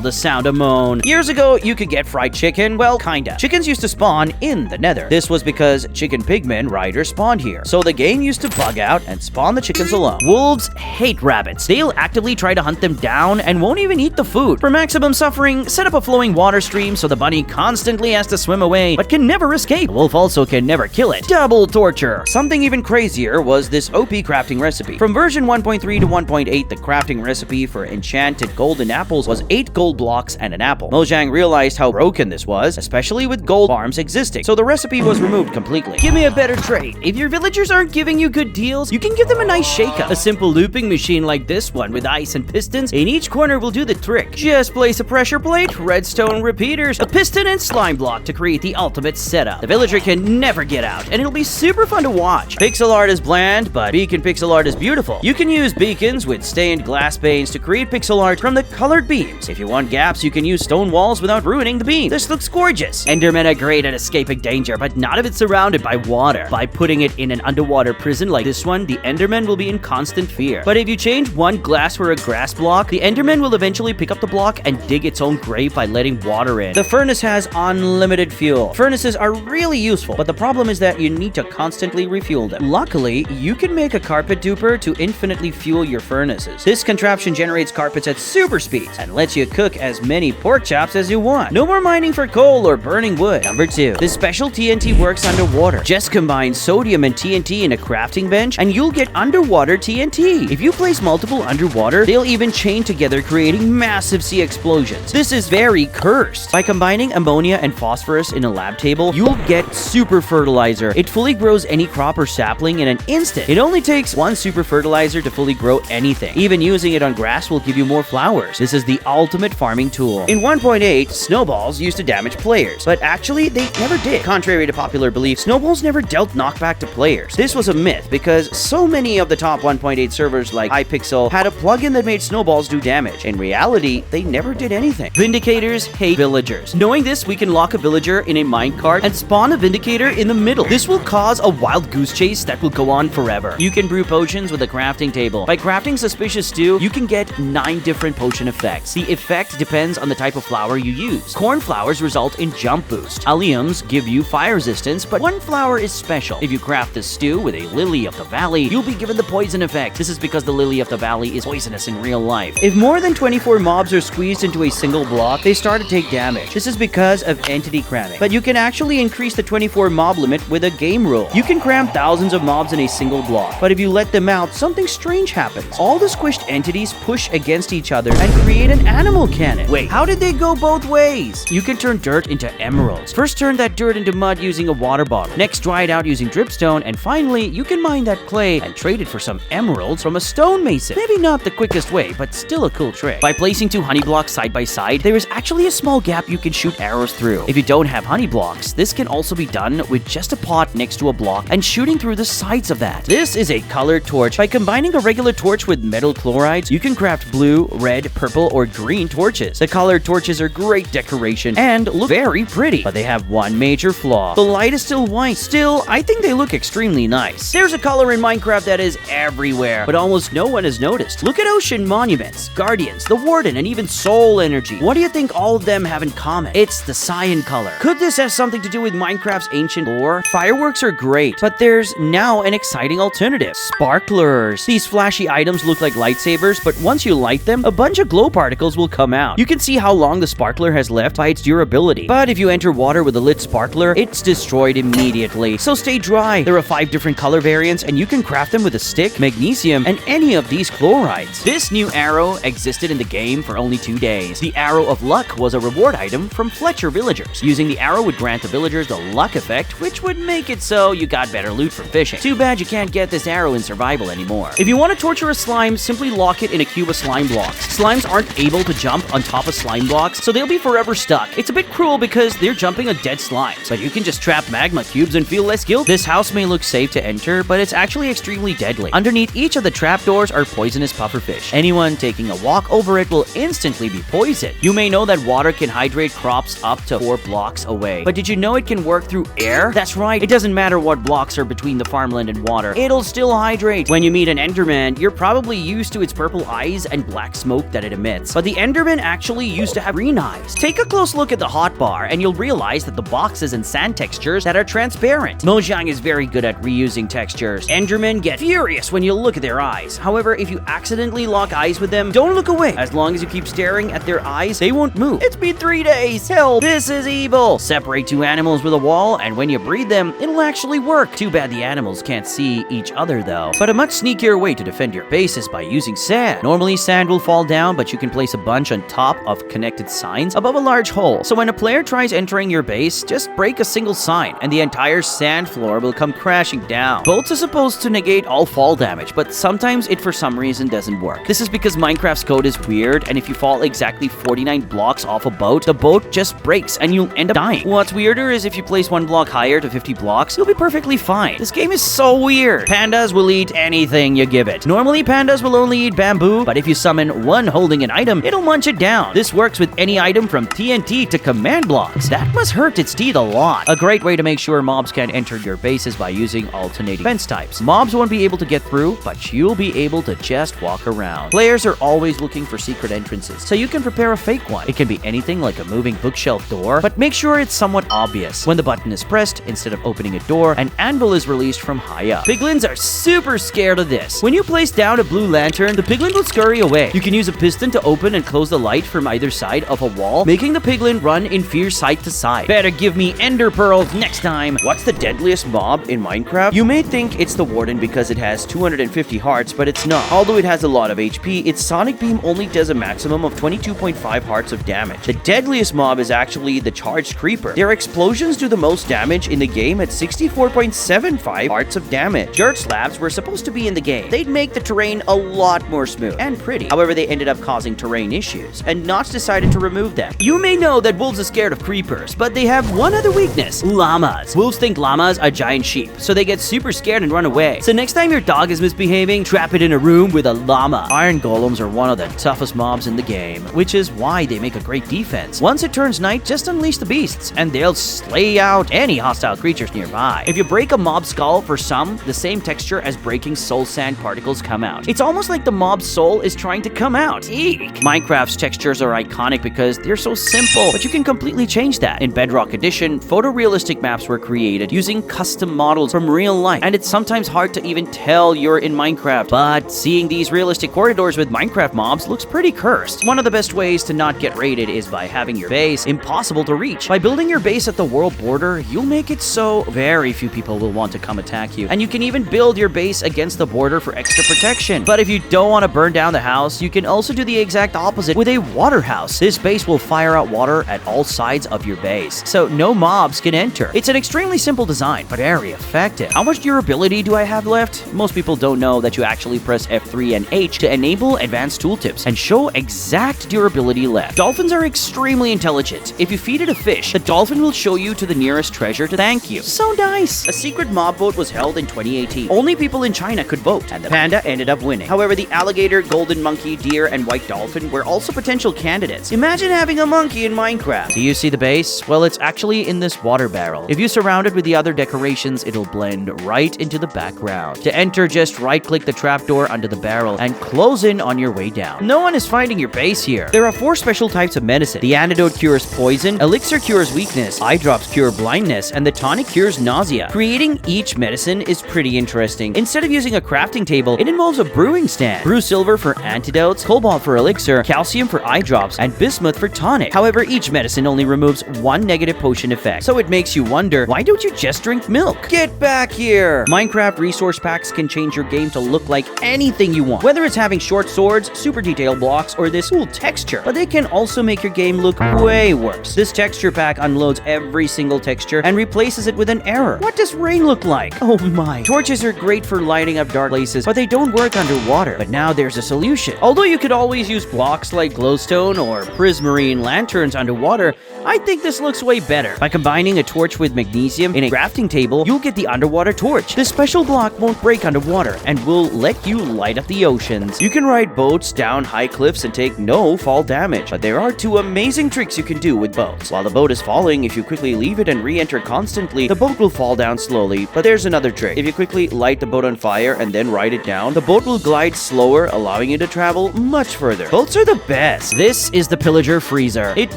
the sound a moan? Years ago, you could get fried chicken. Well, kinda. Chickens used to spawn in the nether. This was because chicken pigmen riders spawned here. So the game used to bug out and spawn the chickens alone. Wolves hate rabbits. They'll actively try to hunt them down and won't even eat the food. For maximum suffering, set up a flowing water stream so the bunny constantly has to swim away, but can never escape. The wolf also can never kill it. Double torture. Something even crazier was this OP crafting recipe. From version 1.3 to 1.8, the crafting recipe for enchanted golden apples was 8 gold blocks and an apple. Mojang realized how broken this was, especially with gold farms existing, so the recipe was removed completely. Give me a better trade. If your villagers aren't giving you good deals, you can give them a nice shake-up. A simple looping machine like this one with ice and pistons in each corner will do the trick. Just place a pressure plate, redstone repeaters, a piston, and slime block to create the ultimate setup. The villager can never get out, and it'll be super fun to watch. Pixel art is bland, but beacon pixel art is beautiful. You can use beacons with stained glass panes to create pixel art from the colored beams. If you want gaps, you can use stone walls without ruining the beam. This looks gorgeous. Endermen are great at escaping danger, but not if it's surrounded by water. By putting it in an underwater prison like this one, the Enderman will be in constant fear. But if you change one glass for a grass block, the Enderman will eventually pick up the block and dig its own grave by letting water in. The furnace has unlimited fuel. Furnaces are really useful, but the problem is that you need to constantly refuel them. Luckily, you can make a carpet duper to infinitely fuel your furnaces. This contraption generates carpets at super speeds and lets you cook as many pork chops as you want. No more mining for coal or burning wood. Number 2. This special TNT works underwater. Just combine sodium and TNT in a crafting bench and you'll get underwater TNT. If you place multiple underwater, they'll even chain together, creating massive sea explosions. This is very cursed. By combining ammonia and phosphorus in a lab table, you'll get super fertilizer. It fully grows any crop or sapling in an instant. It only takes 1 super fertilizer to fully grow anything. Even using it on grass will give give you more flowers. This is the ultimate farming tool. In 1.8, snowballs used to damage players, but actually they never did. Contrary to popular belief, snowballs never dealt knockback to players. This was a myth because so many of the top 1.8 servers like Hypixel had a plugin that made snowballs do damage. In reality, they never did anything. Vindicators hate villagers. Knowing this, we can lock a villager in a minecart and spawn a Vindicator in the middle. This will cause a wild goose chase that will go on forever. You can brew potions with a crafting table. By crafting Suspicious Stew, you can get 9 different potion effects. The effect depends on the type of flower you use. Corn flowers result in jump boost. Alliums give you fire resistance, but one flower is special. If you craft this stew with a Lily of the Valley, you'll be given the poison effect. This is because the Lily of the Valley is poisonous in real life. If more than 24 mobs are squeezed into a single block, they start to take damage. This is because of entity cramming. But you can actually increase the 24 mob limit with a game rule. You can cram thousands of mobs in a single block, but if you let them out, something strange happens. All the squished entities push against each other and create an animal cannon. Wait, how did they go both ways? You can turn dirt into emeralds. First turn that dirt into mud using a water bottle. Next dry it out using dripstone, and finally you can mine that clay and trade it for some emeralds from a stonemason. Maybe not the quickest way, but still a cool trick. By placing 2 honey blocks side by side, there is actually a small gap you can shoot arrows through. If you don't have honey blocks, this can also be done with just a pot next to a block and shooting through the sides of that. This is a colored torch. By combining a regular torch with metal chlorides, you can craft blue, red, purple, or green torches. The colored torches are great decoration and look very pretty, but they have one major flaw. The light is still white. Still, I think they look extremely nice. There's a color in Minecraft that is everywhere, but almost no one has noticed. Look at ocean monuments, guardians, the warden, and even soul energy. What do you think all of them have in common? It's the cyan color. Could this have something to do with Minecraft's ancient lore? Fireworks are great, but there's now an exciting alternative. Sparklers. These flashy items look like lightsabers, but once you light them, a bunch of glow particles will come out. You can see how long the sparkler has left by its durability. But if you enter water with a lit sparkler, it's destroyed immediately. So stay dry. There are 5 different color variants, and you can craft them with a stick, magnesium, and any of these chlorides. This new arrow existed in the game for only 2 days. The Arrow of Luck was a reward item from Fletcher villagers. Using the arrow would grant the villagers the luck effect, which would make it so you got better loot from fishing. Too bad you can't get this arrow in survival anymore. If you want to torture a slime, simply lock it in a cube of slime blocks. Slimes aren't able to jump on top of slime blocks, so they'll be forever stuck. It's a bit cruel because they're jumping on dead slimes, but you can just trap magma cubes and feel less guilty. This house may look safe to enter, but it's actually extremely deadly. Underneath each of the trapdoors are poisonous pufferfish. Anyone taking a walk over it will instantly be poisoned. You may know that water can hydrate crops up to 4 blocks away, but did you know it can work through air? That's right, it doesn't matter what blocks are between the farmland and water, it'll still hydrate. When you meet an Enderman, you're probably used to its purple eyes and black smoke that it emits, but the Enderman actually used to have green eyes. Take a close look at the hotbar and you'll realize that the boxes and sand textures that are transparent. Mojang is very good at reusing textures. Endermen get furious when you look at their eyes. However, if you accidentally lock eyes with them, don't look away. As long as you keep staring at their eyes, they won't move. It's been 3 days. Help! This is evil. Separate 2 animals with a wall, and when you breed them, it'll actually work. Too bad the animals can't see each other though. But a much sneakier way to defend your base is by using sand. Normally, sand will fall down, but you can place a bunch on top of connected signs above a large hole. So when a player tries entering your base, just break a single sign, and the entire sand floor will come crashing down. Bolts are supposed to negate all fall damage, but sometimes it for some reason doesn't work. This is because Minecraft's code is weird, and if you fall exactly 49 blocks off a boat, the boat just breaks and you'll end up dying. What's weirder is if you place 1 block higher to 50 blocks, you'll be perfectly fine. This game is so weird. Pandas will eat anything you give it. Normally, pandas will only eat bamboo, but if you summon one holding an item, it'll munch it down. This works with any item from TNT to command blocks. That must hurt its teeth a lot. A great way to make sure mobs can't enter your base is by using alternating fence types. Mobs won't be able to get through, but you'll be able to just walk around. Players are always looking for secret entrances, so you can prepare a fake one. It can be anything like a moving bookshelf door, but make sure it's somewhat obvious. When the button is pressed, instead of opening a door, an anvil is released from high up. Piglins are super scared of this. When you place down a blue lantern, the piglin will scurry away. You can use a piston to open and close the light from either side of a wall, making the piglin run in fear side to side. Better give me ender pearls next time. What's the deadliest mob in Minecraft? You may think it's the warden because it has 250 hearts, but it's not. Although it has a lot of HP, its sonic beam only does a maximum of 22.5 hearts of damage. The deadliest mob is actually the charged creeper. Their explosions do the most damage in the game at 64.75 hearts of damage. Dirt slabs were supposed to be in the game. They'd make the terrain a lot more smooth and pretty. security. However, they ended up causing terrain issues, and Notch decided to remove them. You may know that wolves are scared of creepers, but they have one other weakness: llamas. Wolves think llamas are giant sheep, so they get super scared and run away. So next time your dog is misbehaving, trap it in a room with a llama. Iron golems are one of the toughest mobs in the game, which is why they make a great defense. Once it turns night, just unleash the beasts, and they'll slay out any hostile creatures nearby. If you break a mob skull, for some, the same texture as breaking soul sand particles come out. It's almost like the mob's soul is trying to come out. Eek! Minecraft's textures are iconic because they're so simple, but you can completely change that. In Bedrock Edition, photorealistic maps were created using custom models from real life, and it's sometimes hard to even tell you're in Minecraft, but seeing these realistic corridors with Minecraft mobs looks pretty cursed. One of the best ways to not get raided is by having your base impossible to reach. By building your base at the world border, you'll make it so very few people will want to come attack you, and you can even build your base against the border for extra protection. But if you don't want to burn down the house, you can also do the exact opposite with a water house. This base will fire out water at all sides of your base, so no mobs can enter. It's an extremely simple design, but very effective. How much durability do I have left? Most people don't know that you actually press F3 and H to enable advanced tooltips and show exact durability left. Dolphins are extremely intelligent. If you feed it a fish, the dolphin will show you to the nearest treasure to thank you. So nice! A secret mob vote was held in 2018. Only people in China could vote, and the panda ended up winning. However, the alligator, golden monkey, deer, and white dolphin were also potential candidates. Imagine having a monkey in Minecraft. Do you see the base? Well, it's actually in this water barrel. If you surround it with the other decorations, it'll blend right into the background. To enter, just right-click the trapdoor under the barrel and close in on your way down. No one is finding your base here. There are 4 special types of medicine. The antidote cures poison, elixir cures weakness, eye drops cure blindness, and the tonic cures nausea. Creating each medicine is pretty interesting. Instead of using a crafting table, it involves a brewing stand. Brew silver for antidotes, cobalt for elixir, calcium for eye drops, and bismuth for tonic. However, each medicine only removes 1 negative potion effect, so it makes you wonder, why don't you just drink milk? Get back here! Minecraft resource packs can change your game to look like anything you want, whether it's having short swords, super detailed blocks, or this cool texture, but they can also make your game look way worse. This texture pack unloads every single texture and replaces it with an error. What does rain look like? Oh my. Torches are great for lighting up dark places, but they don't work underwater. But now there's a solution. Although you could always use blocks like glowstone or prismarine lanterns underwater, I think this looks way better. By combining a torch with magnesium in a crafting table, you'll get the underwater torch. This special block won't break underwater and will let you light up the oceans. You can ride boats down high cliffs and take no fall damage, but there are 2 amazing tricks you can do with boats. While the boat is falling, if you quickly leave it and re-enter constantly, the boat will fall down slowly. But there's another trick. If you quickly light the boat on fire and then ride it down, the boat will glide slower, allowing you to travel much further. Boats are the best. This is the Pillager Freezer. It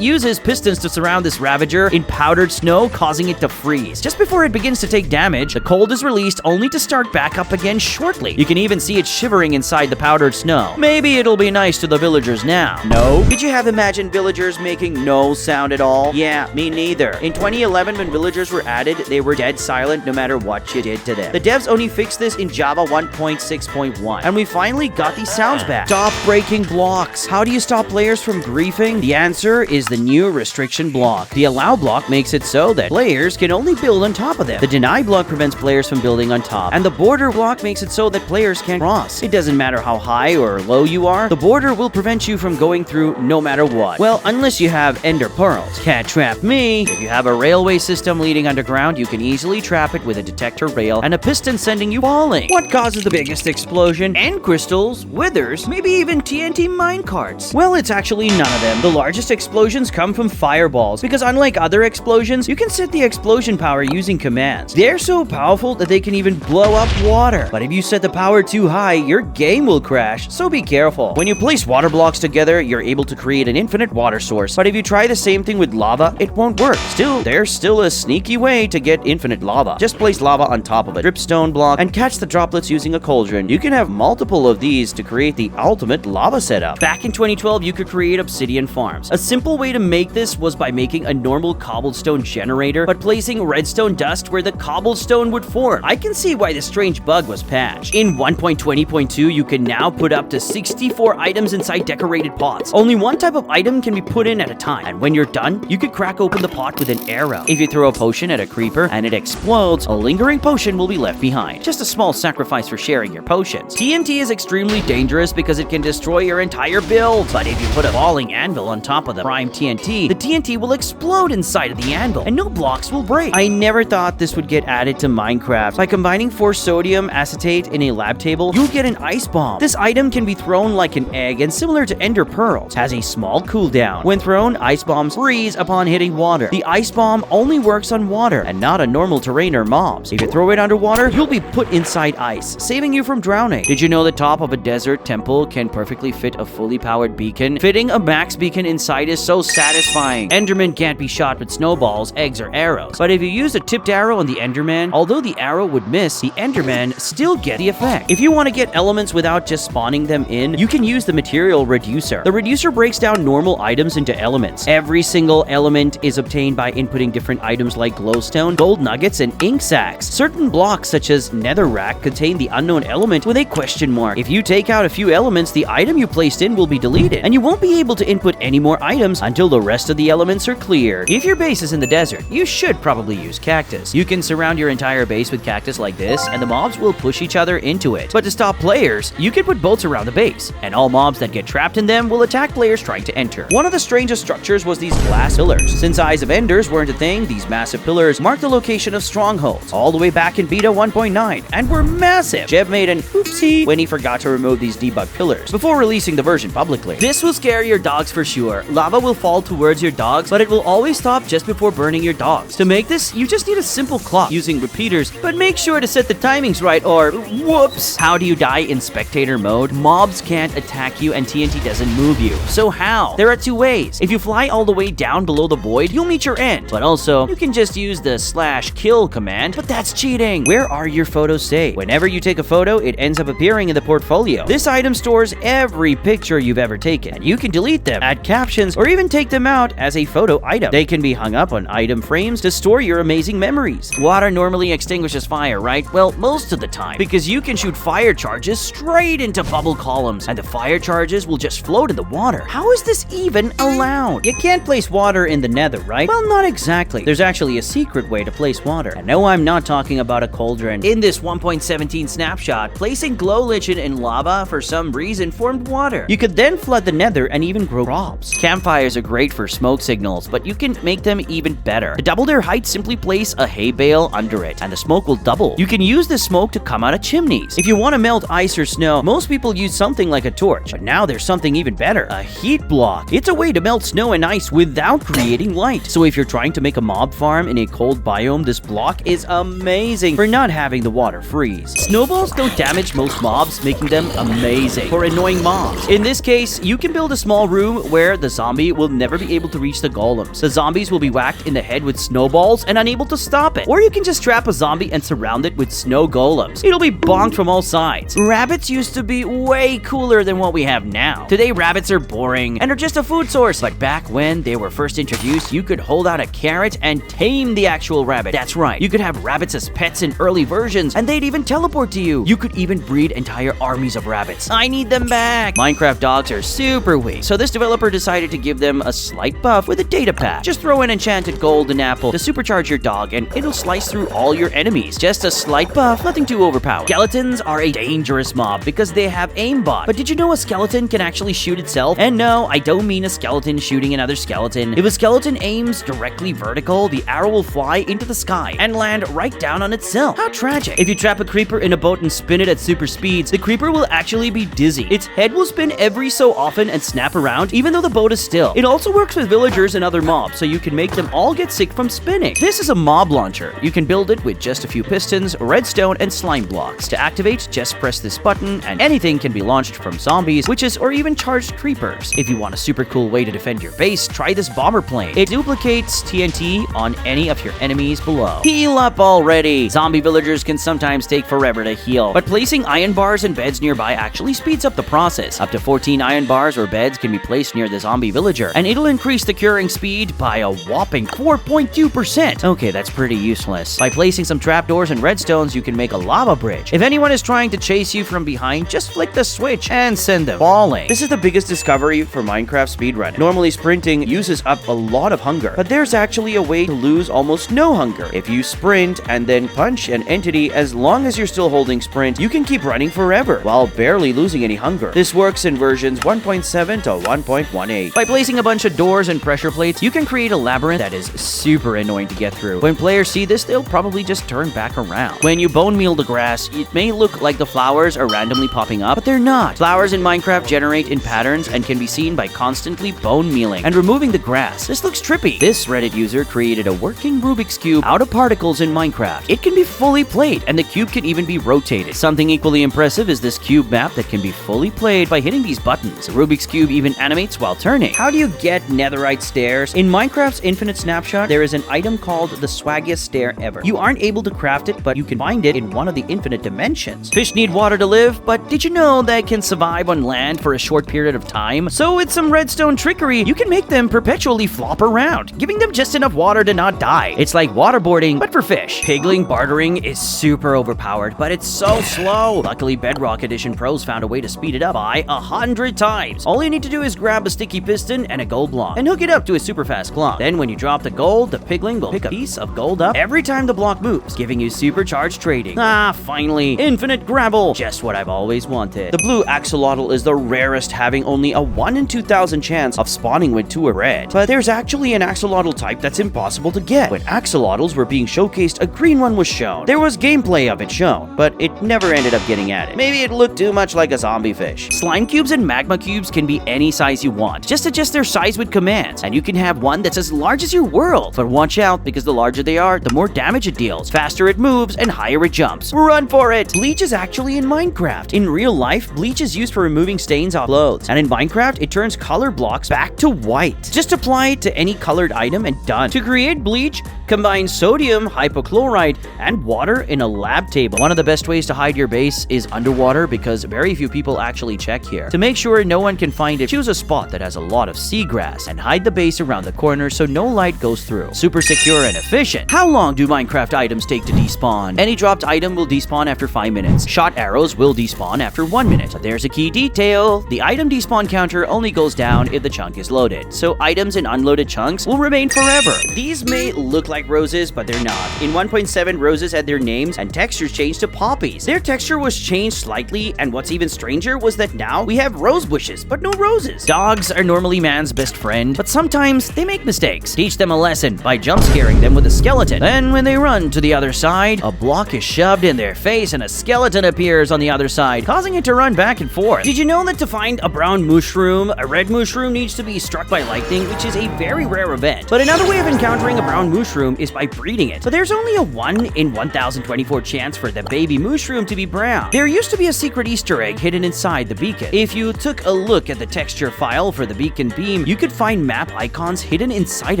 uses pistons to surround this Ravager in powdered snow, causing it to freeze. Just before it begins to take damage, the cold is released only to start back up again shortly. You can even see it shivering inside the powdered snow. Maybe it'll be nice to the villagers now. No? Did you have imagined villagers making no sound at all? Yeah, me neither. In 2011, when villagers were added, they were dead silent no matter what you did to them. The devs only fixed this in Java 1.6.1, and we finally got these sounds back. Stop breaking blocks. How do you stop players from griefing? The answer is the new restriction block. The allow block makes it so that players can only build on top of them. The deny block prevents players from building on top, and the border block makes it so that players can't cross. It doesn't matter how high or low you are, the border will prevent you from going through no matter what. Well, unless you have ender pearls. Can't trap me. If you have a railway system leading underground, you can easily trap it with a detector rail and a piston sending you falling. What causes the biggest explosion? End crystals, withers, maybe even TNT minecarts. Well, it's actually none of them. The largest explosions come from fireballs, because unlike other explosions, you can set the explosion power using commands. They're so powerful that they can even blow up water. But if you set the power too high, your game will crash, so be careful. When you place water blocks together, you're able to create an infinite water source. But if you try the same thing with lava, it won't work. Still, there's still a sneaky way to get infinite lava. Just place lava on top of a dripstone block and catch the droplets using a cauldron. You can have multiple of these to create the ultimate lava setup. Back in 2012, you could create obsidian farms. A simple way to make this was by making a normal cobblestone generator, but placing redstone dust where the cobblestone would form. I can see why this strange bug was patched. In 1.20.2, you can now put up to 64 items inside decorated pots. Only one type of item can be put in at a time, and when you're done, you could crack open the pot with an arrow. If you throw a potion at a creeper and it explodes, a lingering potion will be left behind. Just a small sacrifice for sharing your potions. TNT is extremely dangerous because because it can destroy your entire build. But if you put a falling anvil on top of the prime TNT, the TNT will explode inside of the anvil, and no blocks will break. I never thought this would get added to Minecraft. By combining 4 sodium acetate in a lab table, you'll get an ice bomb. This item can be thrown like an egg and similar to ender pearls, has a small cooldown. When thrown, ice bombs freeze upon hitting water. The ice bomb only works on water and not on normal terrain or mobs. If you throw it underwater, you'll be put inside ice, saving you from drowning. Did you know the top of a desert temple can perfectly fit a fully powered beacon? Fitting a max beacon inside is so satisfying. Enderman can't be shot with snowballs, eggs, or arrows. But if you use a tipped arrow on the Enderman, although the arrow would miss, the Enderman still get the effect. If you want to get elements without just spawning them in, you can use the material reducer. The reducer breaks down normal items into elements. Every single element is obtained by inputting different items like glowstone, gold nuggets, and ink sacks. Certain blocks such as netherrack contain the unknown element with a question mark. If you take out a few elements, the item you placed in will be deleted, and you won't be able to input any more items until the rest of the elements are cleared. If your base is in the desert, you should probably use cactus. You can surround your entire base with cactus like this, and the mobs will push each other into it. But to stop players, you can put boats around the base, and all mobs that get trapped in them will attack players trying to enter. One of the strangest structures was these glass pillars. Since Eyes of Enders weren't a thing, these massive pillars marked the location of strongholds, all the way back in Beta 1.9, and were massive. Jeff made an oopsie when he forgot to remove these debug pillars before releasing the version publicly. This will scare your dogs for sure. Lava will fall towards your dogs, but it will always stop just before burning your dogs. To make this, you just need a simple clock using repeaters, but make sure to set the timings right or whoops. How do you die in spectator mode? Mobs can't attack you and TNT doesn't move you. So how? There are 2 ways. If you fly all the way down below the void, you'll meet your end. But also, you can just use the /kill command, but that's cheating. Where are your photos saved? Whenever you take a photo, it ends up appearing in the portfolio. This item stores every picture you've ever taken, and you can delete them, add captions, or even take them out as a photo item. They can be hung up on item frames to store your amazing memories. Water normally extinguishes fire, right? Well, most of the time, because you can shoot fire charges straight into bubble columns, and the fire charges will just float in the water. How is this even allowed? You can't place water in the nether, right? Well, not exactly. There's actually a secret way to place water. And no, I'm not talking about a cauldron. In this 1.17 snapshot, placing glow lichen in lava for some reason formed water. You could then flood the nether and even grow crops. Campfires are great for smoke signals, but you can make them even better. To double their height, simply place a hay bale under it, and the smoke will double. You can use this smoke to come out of chimneys. If you want to melt ice or snow, most people use something like a torch, but now there's something even better, a heat block. It's a way to melt snow and ice without creating light. So if you're trying to make a mob farm in a cold biome, this block is amazing for not having the water freeze. Snowballs don't damage most mobs, making them amazing for annoying mobs. In this case, you can build a small room where the zombie will never be able to reach the golems. The zombies will be whacked in the head with snowballs and unable to stop it. Or you can just trap a zombie and surround it with snow golems. It'll be bonked from all sides. Rabbits used to be way cooler than what we have now. Today, rabbits are boring and are just a food source. But back when they were first introduced, you could hold out a carrot and tame the actual rabbit. That's right. You could have rabbits as pets in early versions, and they'd even teleport to you. You could even breed entire armies of rabbits. I need them back. Minecraft dogs are super weak, so this developer decided to give them a slight buff with a data pack. Just throw an enchanted golden apple to supercharge your dog, and it'll slice through all your enemies. Just a slight buff, nothing too overpowered. Skeletons are a dangerous mob because they have aimbot. But did you know a skeleton can actually shoot itself? And no, I don't mean a skeleton shooting another skeleton. If a skeleton aims directly vertical, the arrow will fly into the sky and land right down on itself. How tragic. If you trap a creeper in a boat and spin it at super speeds, the creeper will actually be dizzy. Its head will spin every so often and snap around, even though the boat is still. It also works with villagers and other mobs, so you can make them all get sick from spinning. This is a mob launcher. You can build it with just a few pistons, redstone, and slime blocks. To activate, just press this button, and anything can be launched from zombies, witches, or even charged creepers. If you want a super cool way to defend your base, try this bomber plane. It duplicates TNT on any of your enemies below. Heal up already! Zombie villagers can sometimes take forever to heal, but placing iron bars and beds nearby actually speeds up the process. Up to 14 iron bars or beds can be placed near the zombie villager, and it'll increase the curing speed by a whopping 4.2%. Okay, that's pretty useless. By placing some trapdoors and redstones, you can make a lava bridge. If anyone is trying to chase you from behind, just flick the switch and send them falling. This is the biggest discovery for Minecraft speedrunning. Normally, sprinting uses up a lot of hunger, but there's actually a way to lose almost no hunger. If you sprint and then punch an entity, as long as you're still holding sprint, you can keep running forever while barely losing causing any hunger. This works in versions 1.7 to 1.18. By placing a bunch of doors and pressure plates, you can create a labyrinth that is super annoying to get through. When players see this, they'll probably just turn back around. When you bone meal the grass, it may look like the flowers are randomly popping up, but they're not. Flowers in Minecraft generate in patterns and can be seen by constantly bone mealing and removing the grass. This looks trippy. This Reddit user created a working Rubik's Cube out of particles in Minecraft. It can be fully played, and the cube can even be rotated. Something equally impressive is this cube map that can be fully played by hitting these buttons. The Rubik's Cube even animates while turning. How do you get netherite stairs? In Minecraft's Infinite Snapshot, there is an item called the swaggiest stair ever. You aren't able to craft it, but you can find it in one of the infinite dimensions. Fish need water to live, but did you know they can survive on land for a short period of time? So with some redstone trickery, you can make them perpetually flop around, giving them just enough water to not die. It's like waterboarding, but for fish. Pigling bartering is super overpowered, but it's so slow. Luckily, Bedrock Edition pros found a way to speed it up by 100 times. All you need to do is grab a sticky piston and a gold block, and hook it up to a super fast clock. Then when you drop the gold, the pigling will pick a piece of gold up every time the block moves, giving you supercharged trading. Ah, finally, infinite gravel. Just what I've always wanted. The blue axolotl is the rarest, having only a 1 in 2,000 chance of spawning with 2 red. But there's actually an axolotl type that's impossible to get. When axolotls were being showcased, a green one was shown. There was gameplay of it shown, but it never ended up getting at it. Maybe it looked too much like a zombie fish. Slime cubes and magma cubes can be any size you want. Just adjust their size with commands, and you can have one that's as large as your world. But watch out, because the larger they are, the more damage it deals, faster it moves, and higher it jumps. Run for it! Bleach is actually in Minecraft. In real life, bleach is used for removing stains off clothes, and in Minecraft, it turns color blocks back to white. Just apply it to any colored item and done. To create bleach, combine sodium hypochlorite and water in a lab table. One of the best ways to hide your base is underwater, because very few people actually check here. To make sure no one can find it, choose a spot that has a lot of seagrass and hide the base around the corner so no light goes through. Super secure and efficient. How long do Minecraft items take to despawn? Any dropped item will despawn after 5 minutes. Shot arrows will despawn after 1 minute. But there's a key detail. The item despawn counter only goes down if the chunk is loaded, so items in unloaded chunks will remain forever. These may look like roses, but they're not. In 1.7, roses had their names and textures changed to poppies. Their texture was changed slightly, and what's even stranger was that now we have rose bushes, but no roses. Dogs are normally man's best friend, but sometimes they make mistakes. Teach them a lesson by jump scaring them with a skeleton. Then when they run to the other side, a block is shoved in their face and a skeleton appears on the other side, causing it to run back and forth. Did you know that to find a brown mushroom, a red mushroom needs to be struck by lightning, which is a very rare event? But another way of encountering a brown mushroom is by breeding it. So there's only a 1 in 1,024 chance for the baby mushroom to be brown. There used to be a secret Easter egg hidden inside the beacon. If you took a look at the texture file for the beacon beam, you could find map icons hidden inside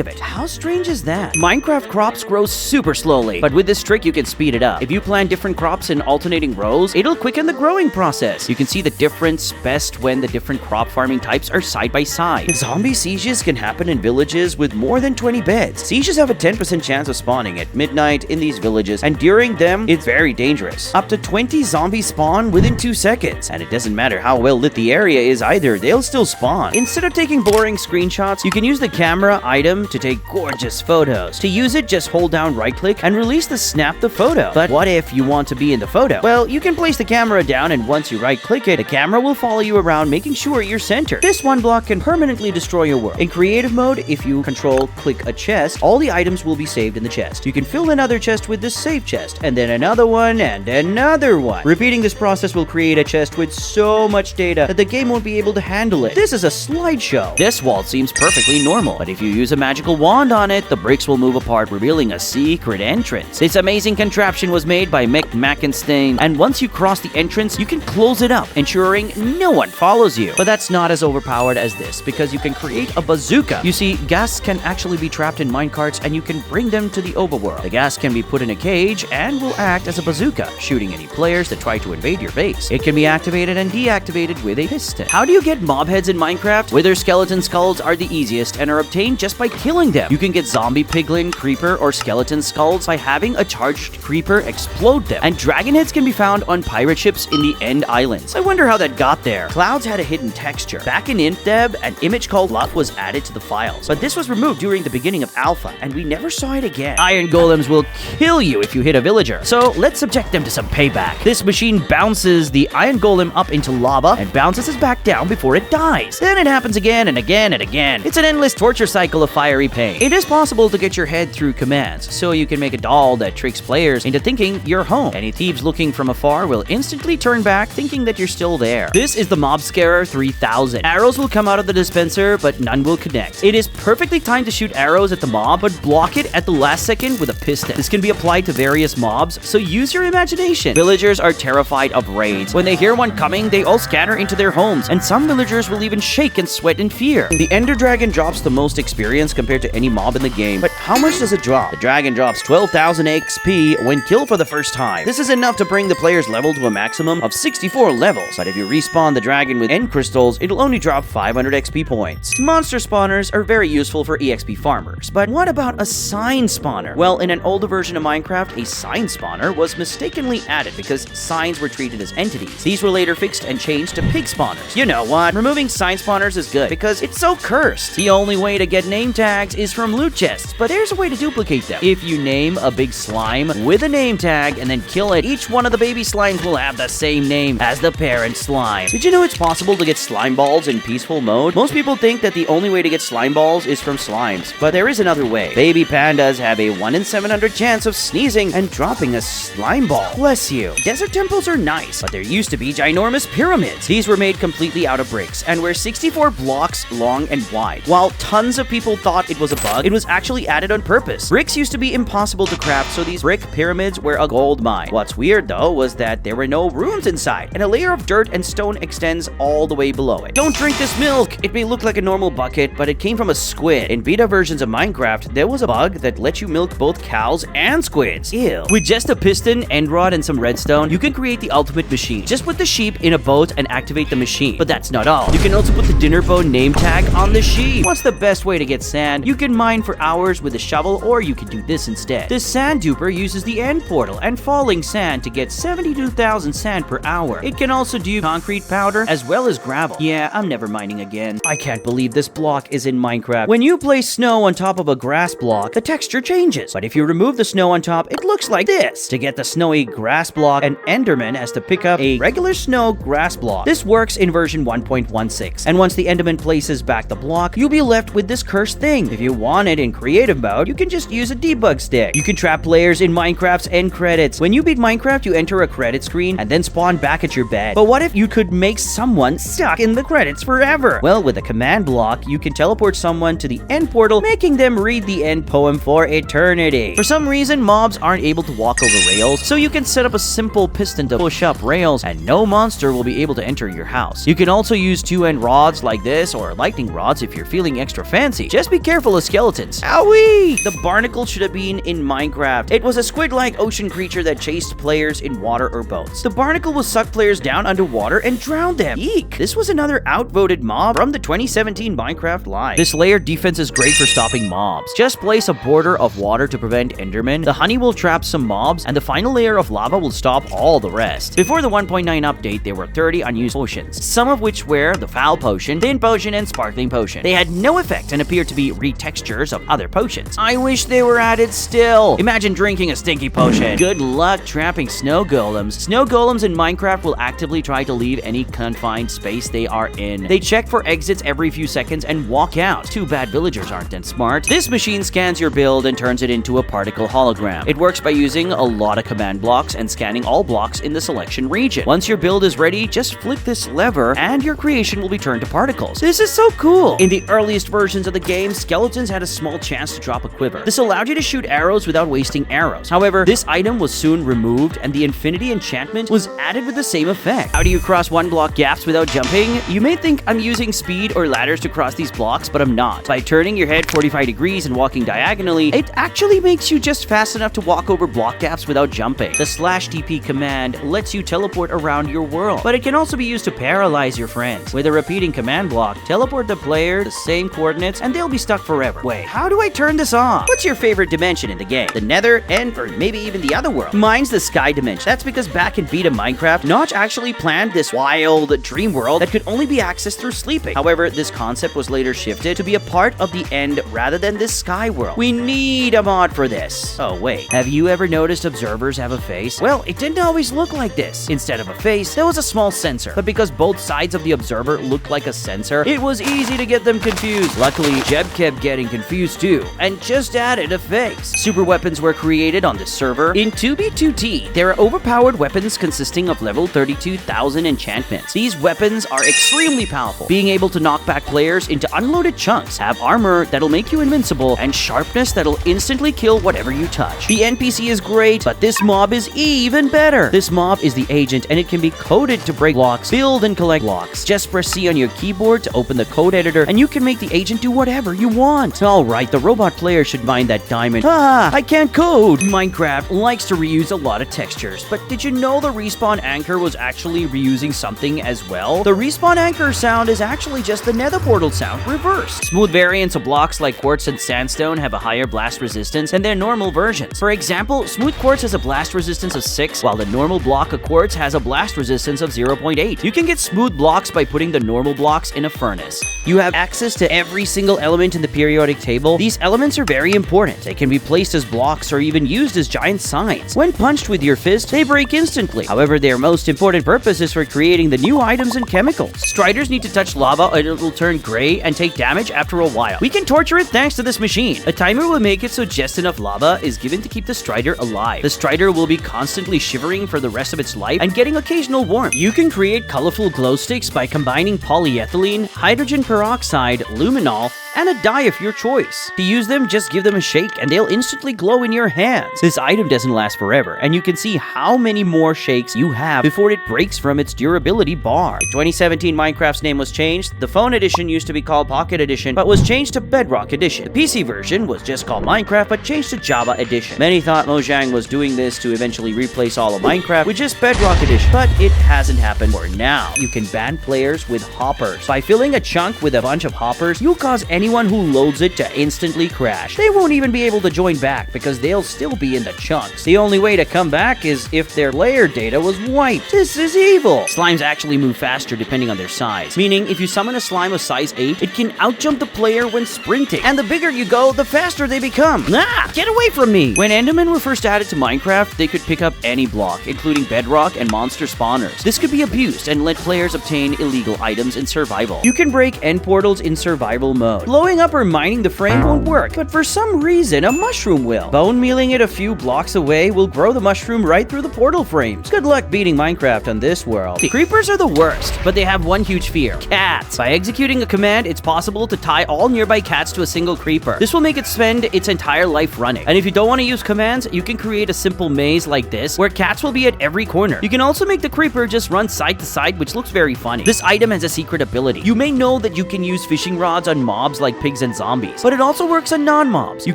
of it. How strange is that? Minecraft crops grow super slowly, but with this trick you can speed it up. If you plant different crops in alternating rows, it'll quicken the growing process. You can see the difference best when the different crop farming types are side by side. Zombie sieges can happen in villages with more than 20 beds. Sieges have a 10% chance of spawning at midnight in these villages, and during them, it's very dangerous. Up to 20 zombies spawn within 2 seconds, and it doesn't matter how well lit the area is either, they'll still spawn. Instead of taking boring screenshots, you can use the camera item to take gorgeous photos. To use it, just hold down right click and release the snap the photo. But what if you want to be in the photo? Well, you can place the camera down, and once you right click it, the camera will follow you around, making sure you're centered. This one block can permanently destroy your world. In creative mode, if you click a chest, all the items will be saved in the chest. You can fill another chest with the save chest, and then another one, and another one. Repeating this process will create a chest with so much data that the game won't be able to handle it. This is a slideshow. This wall seems perfectly normal, but if you use a magical wand on it, the bricks will move apart, revealing a secret entrance. This amazing contraption was made by Mick Mackenstein, and once you cross the entrance, you can close it up, ensuring no one follows you. But that's not as overpowered as this, because you can create a bazooka. You see, gas can actually be trapped in minecarts, and you can bring them to the overworld. The gas can be put in a cage and will act as a bazooka, shooting any players that try to invade your base. It can be activated and deactivated with a piston. How do you get mob heads in Minecraft? Wither skeleton skulls are the easiest and are obtained just by killing them. You can get zombie piglin, creeper, or skeleton skulls by having a charged creeper explode them. And dragon heads can be found on pirate ships in the End Islands. I wonder how that got there. Clouds had a hidden texture. Back in IntDeb, an image called Fluff was added to the files, but this was removed during the beginning of Alpha, and we never saw saw it again. Iron golems will kill you if you hit a villager, so let's subject them to some payback. This machine bounces the iron golem up into lava and bounces it back down before it dies. Then it happens again and again and again. It's an endless torture cycle of fiery pain. It is possible to get your head through commands, so you can make a doll that tricks players into thinking you're home. Any thieves looking from afar will instantly turn back thinking that you're still there. This is the Mob Scarer 3000. Arrows will come out of the dispenser, but none will connect. It is perfectly timed to shoot arrows at the mob, but block it at the last second with a piston. This can be applied to various mobs, so use your imagination. Villagers are terrified of raids. When they hear one coming, they all scatter into their homes, and some villagers will even shake and sweat in fear. The Ender Dragon drops the most experience compared to any mob in the game, but how much does it drop? The dragon drops 12,000 XP when killed for the first time. This is enough to bring the player's level to a maximum of 64 levels, but if you respawn the dragon with end crystals, it'll only drop 500 XP points. Monster spawners are very useful for EXP farmers, but what about a sign spawner? Well, in an older version of Minecraft, a sign spawner was mistakenly added because signs were treated as entities. These were later fixed and changed to pig spawners. You know what? Removing sign spawners is good because it's so cursed. The only way to get name tags is from loot chests, but there's a way to duplicate them. If you name a big slime with a name tag and then kill it, each one of the baby slimes will have the same name as the parent slime. Did you know it's possible to get slime balls in peaceful mode? Most people think that the only way to get slime balls is from slimes, but there is another way. Baby pandas have a 1 in 700 chance of sneezing and dropping a slime ball. Bless you. Desert temples are nice, but there used to be ginormous pyramids. These were made completely out of bricks and were 64 blocks long and wide. While tons of people thought it was a bug, it was actually added on purpose. Bricks used to be impossible to craft, so these brick pyramids were a gold mine. What's weird though was that there were no rooms inside, and a layer of dirt and stone extends all the way below it. Don't drink this milk! It may look like a normal bucket, but it came from a squid. In beta versions of Minecraft, there was a bug that let you milk both cows and squids. Ew. With just a piston, end rod, and some redstone, you can create the ultimate machine. Just put the sheep in a boat and activate the machine. But that's not all. You can also put the dinner bone name tag on the sheep. What's the best way to get sand? You can mine for hours with a shovel, or you can do this instead. The sand duper uses the end portal and falling sand to get 72,000 sand per hour. It can also do concrete powder as well as gravel. Yeah, I'm never mining again. I can't believe this block is in Minecraft. When you place snow on top of a grass block, the texture changes. But if you remove the snow on top, it looks like this. To get the snowy grass block, an Enderman has to pick up a regular snow grass block. This works in version 1.16. And once the Enderman places back the block, you'll be left with this cursed thing. If you want it in creative mode, you can just use a debug stick. You can trap players in Minecraft's end credits. When you beat Minecraft, you enter a credit screen and then spawn back at your bed. But what if you could make someone stuck in the credits forever? Well, with a command block, you can teleport someone to the end portal, making them read the end poem for eternity. For some reason, mobs aren't able to walk over rails, so you can set up a simple piston to push up rails, and no monster will be able to enter your house. You can also use two-end rods like this, or lightning rods if you're feeling extra fancy. Just be careful of skeletons. Owie! The barnacle should have been in Minecraft. It was a squid-like ocean creature that chased players in water or boats. The barnacle will suck players down underwater and drown them. Eek! This was another outvoted mob from the 2017 Minecraft Live. This layer defense is great for stopping mobs. Just place a border of water to prevent Endermen. The honey will trap some mobs, and the final layer of lava will stop all the rest. Before the 1.9 update, there were 30 unused potions, some of which were the Foul Potion, Thin Potion, and Sparkling Potion. They had no effect and appeared to be retextures of other potions. I wish they were added still. Imagine drinking a stinky potion. Good luck trapping snow golems. Snow golems in Minecraft will actively try to leave any confined space they are in. They check for exits every few seconds and walk out. Too bad villagers aren't that smart. This machine scans your build and turns it into a particle hologram. It works by using a lot of command blocks and scanning all blocks in the selection region. Once your build is ready, just flick this lever and your creation will be turned to particles. This is so cool! In the earliest versions of the game, skeletons had a small chance to drop a quiver. This allowed you to shoot arrows without wasting arrows. However, this item was soon removed and the Infinity enchantment was added with the same effect. How do you cross one block gaps without jumping? You may think I'm using speed or ladders to cross these blocks, but I'm not. By turning your head 45 degrees and walking diagonally, it actually makes you just fast enough to walk over block gaps without jumping. The /TP command lets you teleport around your world, but it can also be used to paralyze your friends. With a repeating command block, teleport the player to the same coordinates and they'll be stuck forever. Wait, how do I turn this on? What's your favorite dimension in the game? The Nether, End, or maybe even the other world? Mine's the Sky dimension. That's because back in beta Minecraft, Notch actually planned this wild dream world that could only be accessed through sleeping. However, this concept was later shifted to be a part of the End rather than this Sky world. We We need a mod for this. Oh wait, have you ever noticed observers have a face? Well, it didn't always look like this. Instead of a face, there was a small sensor. But because both sides of the observer looked like a sensor, it was easy to get them confused. Luckily, Jeb kept getting confused too, and just added a face. Super weapons were created on this server. In 2B2T, there are overpowered weapons consisting of level 32,000 enchantments. These weapons are extremely powerful, being able to knock back players into unloaded chunks, have armor that'll make you invincible, and sharpness that'll instantly kill whatever you touch. The NPC is great, but this mob is even better. This mob is the agent, and it can be coded to break blocks, build and collect blocks. Just press C on your keyboard to open the code editor, and you can make the agent do whatever you want. Alright, the robot player should mine that diamond. Ah, I can't code! Minecraft likes to reuse a lot of textures, but did you know the respawn anchor was actually reusing something as well? The respawn anchor sound is actually just the nether portal sound reversed. Smooth variants of blocks like quartz and sandstone have a higher blast resistance than their normal versions. For example, smooth quartz has a blast resistance of 6, while the normal block of quartz has a blast resistance of 0.8. You can get smooth blocks by putting the normal blocks in a furnace. You have access to every single element in the periodic table. These elements are very important. They can be placed as blocks or even used as giant signs. When punched with your fist, they break instantly. However, their most important purpose is for creating the new items and chemicals. Striders need to touch lava or it will turn gray and take damage after a while. We can torture it thanks to this machine. A timer will make it so just enough lava is given to keep the strider alive. The strider will be constantly shivering for the rest of its life and getting occasional warmth. You can create colorful glow sticks by combining polyethylene, hydrogen peroxide, luminol, and a dye of your choice. To use them, just give them a shake and they'll instantly glow in your hands. This item doesn't last forever, and you can see how many more shakes you have before it breaks from its durability bar. In 2017, Minecraft's name was changed. The phone edition used to be called Pocket Edition, but was changed to Bedrock Edition. The PC version was just called Minecraft, but changed to Java Edition. Many thought Mojang was doing this to eventually replace all of Minecraft with just Bedrock Edition, but it hasn't happened for now. You can ban players with hoppers. By filling a chunk with a bunch of hoppers, you'll cause anyone who loads it to instantly crash. They won't even be able to join back because they'll still be in the chunks. The only way to come back is if their layer data was wiped. This is evil. Slimes actually move faster depending on their size, meaning if you summon a slime of size 8, it can outjump the player when sprinting. And the bigger you go, the faster they become. Ah, get away from me! When Endermen were first added to Minecraft, they could pick up any block, including bedrock and monster spawners. This could be abused and let players obtain illegal items in survival. You can break end portals in survival mode. Blowing up or mining the frame won't work, but for some reason, a mushroom will. Bone mealing it a few blocks away will grow the mushroom right through the portal frames. Good luck beating Minecraft on this world. The creepers are the worst, but they have one huge fear: cats. By executing a command, it's possible to tie all nearby cats to a single creeper. This will make it spend its entire life running. And if you don't want to use commands, you can create a simple maze like this, where cats will be at every corner. You can also make the creeper just run side to side, which looks very funny. This item has a secret ability. You may know that you can use fishing rods on mobs like pigs and zombies, but it also works on non-mobs. You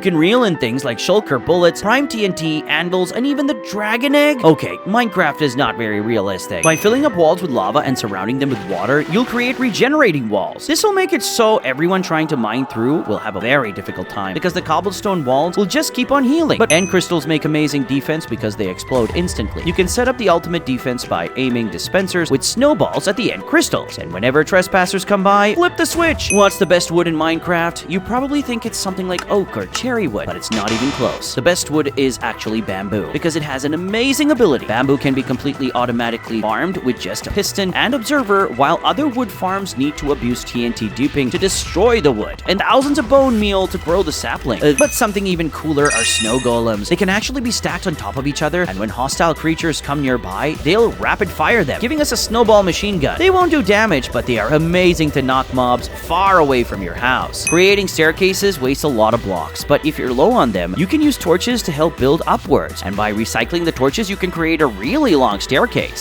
can reel in things like shulker bullets, prime TNT, anvils, and even the dragon egg. Okay, Minecraft is not very realistic. By filling up walls with lava and surrounding them with water, you'll create regenerating walls. This will make it so everyone trying to mine through will have a very difficult time because the cobblestone walls will just keep on healing. But end crystals make amazing defense because they explode instantly. You can set up the ultimate defense by aiming dispensers with snowballs at the end crystals, and whenever trespassers come by, flip the switch. What's the best wood in Minecraft? You probably think it's something like oak or cherry wood, but it's not even close. The best wood is actually bamboo because it has an amazing ability. Bamboo can be completely automatically farmed with just a piston and observer, while other wood farms need to abuse TNT duping to destroy the wood and thousands of bone meal to grow the sapling. But something even cooler are snow golems. They can actually be stacked on top of each other, and when hostile creatures come nearby, they'll rapid fire them, giving us a snowball machine gun. They won't do damage, but they are amazing to knock mobs far away from your house. Creating staircases wastes a lot of blocks, but if you're low on them, you can use torches to help build upwards, and by recycling the torches, you can create a really long staircase.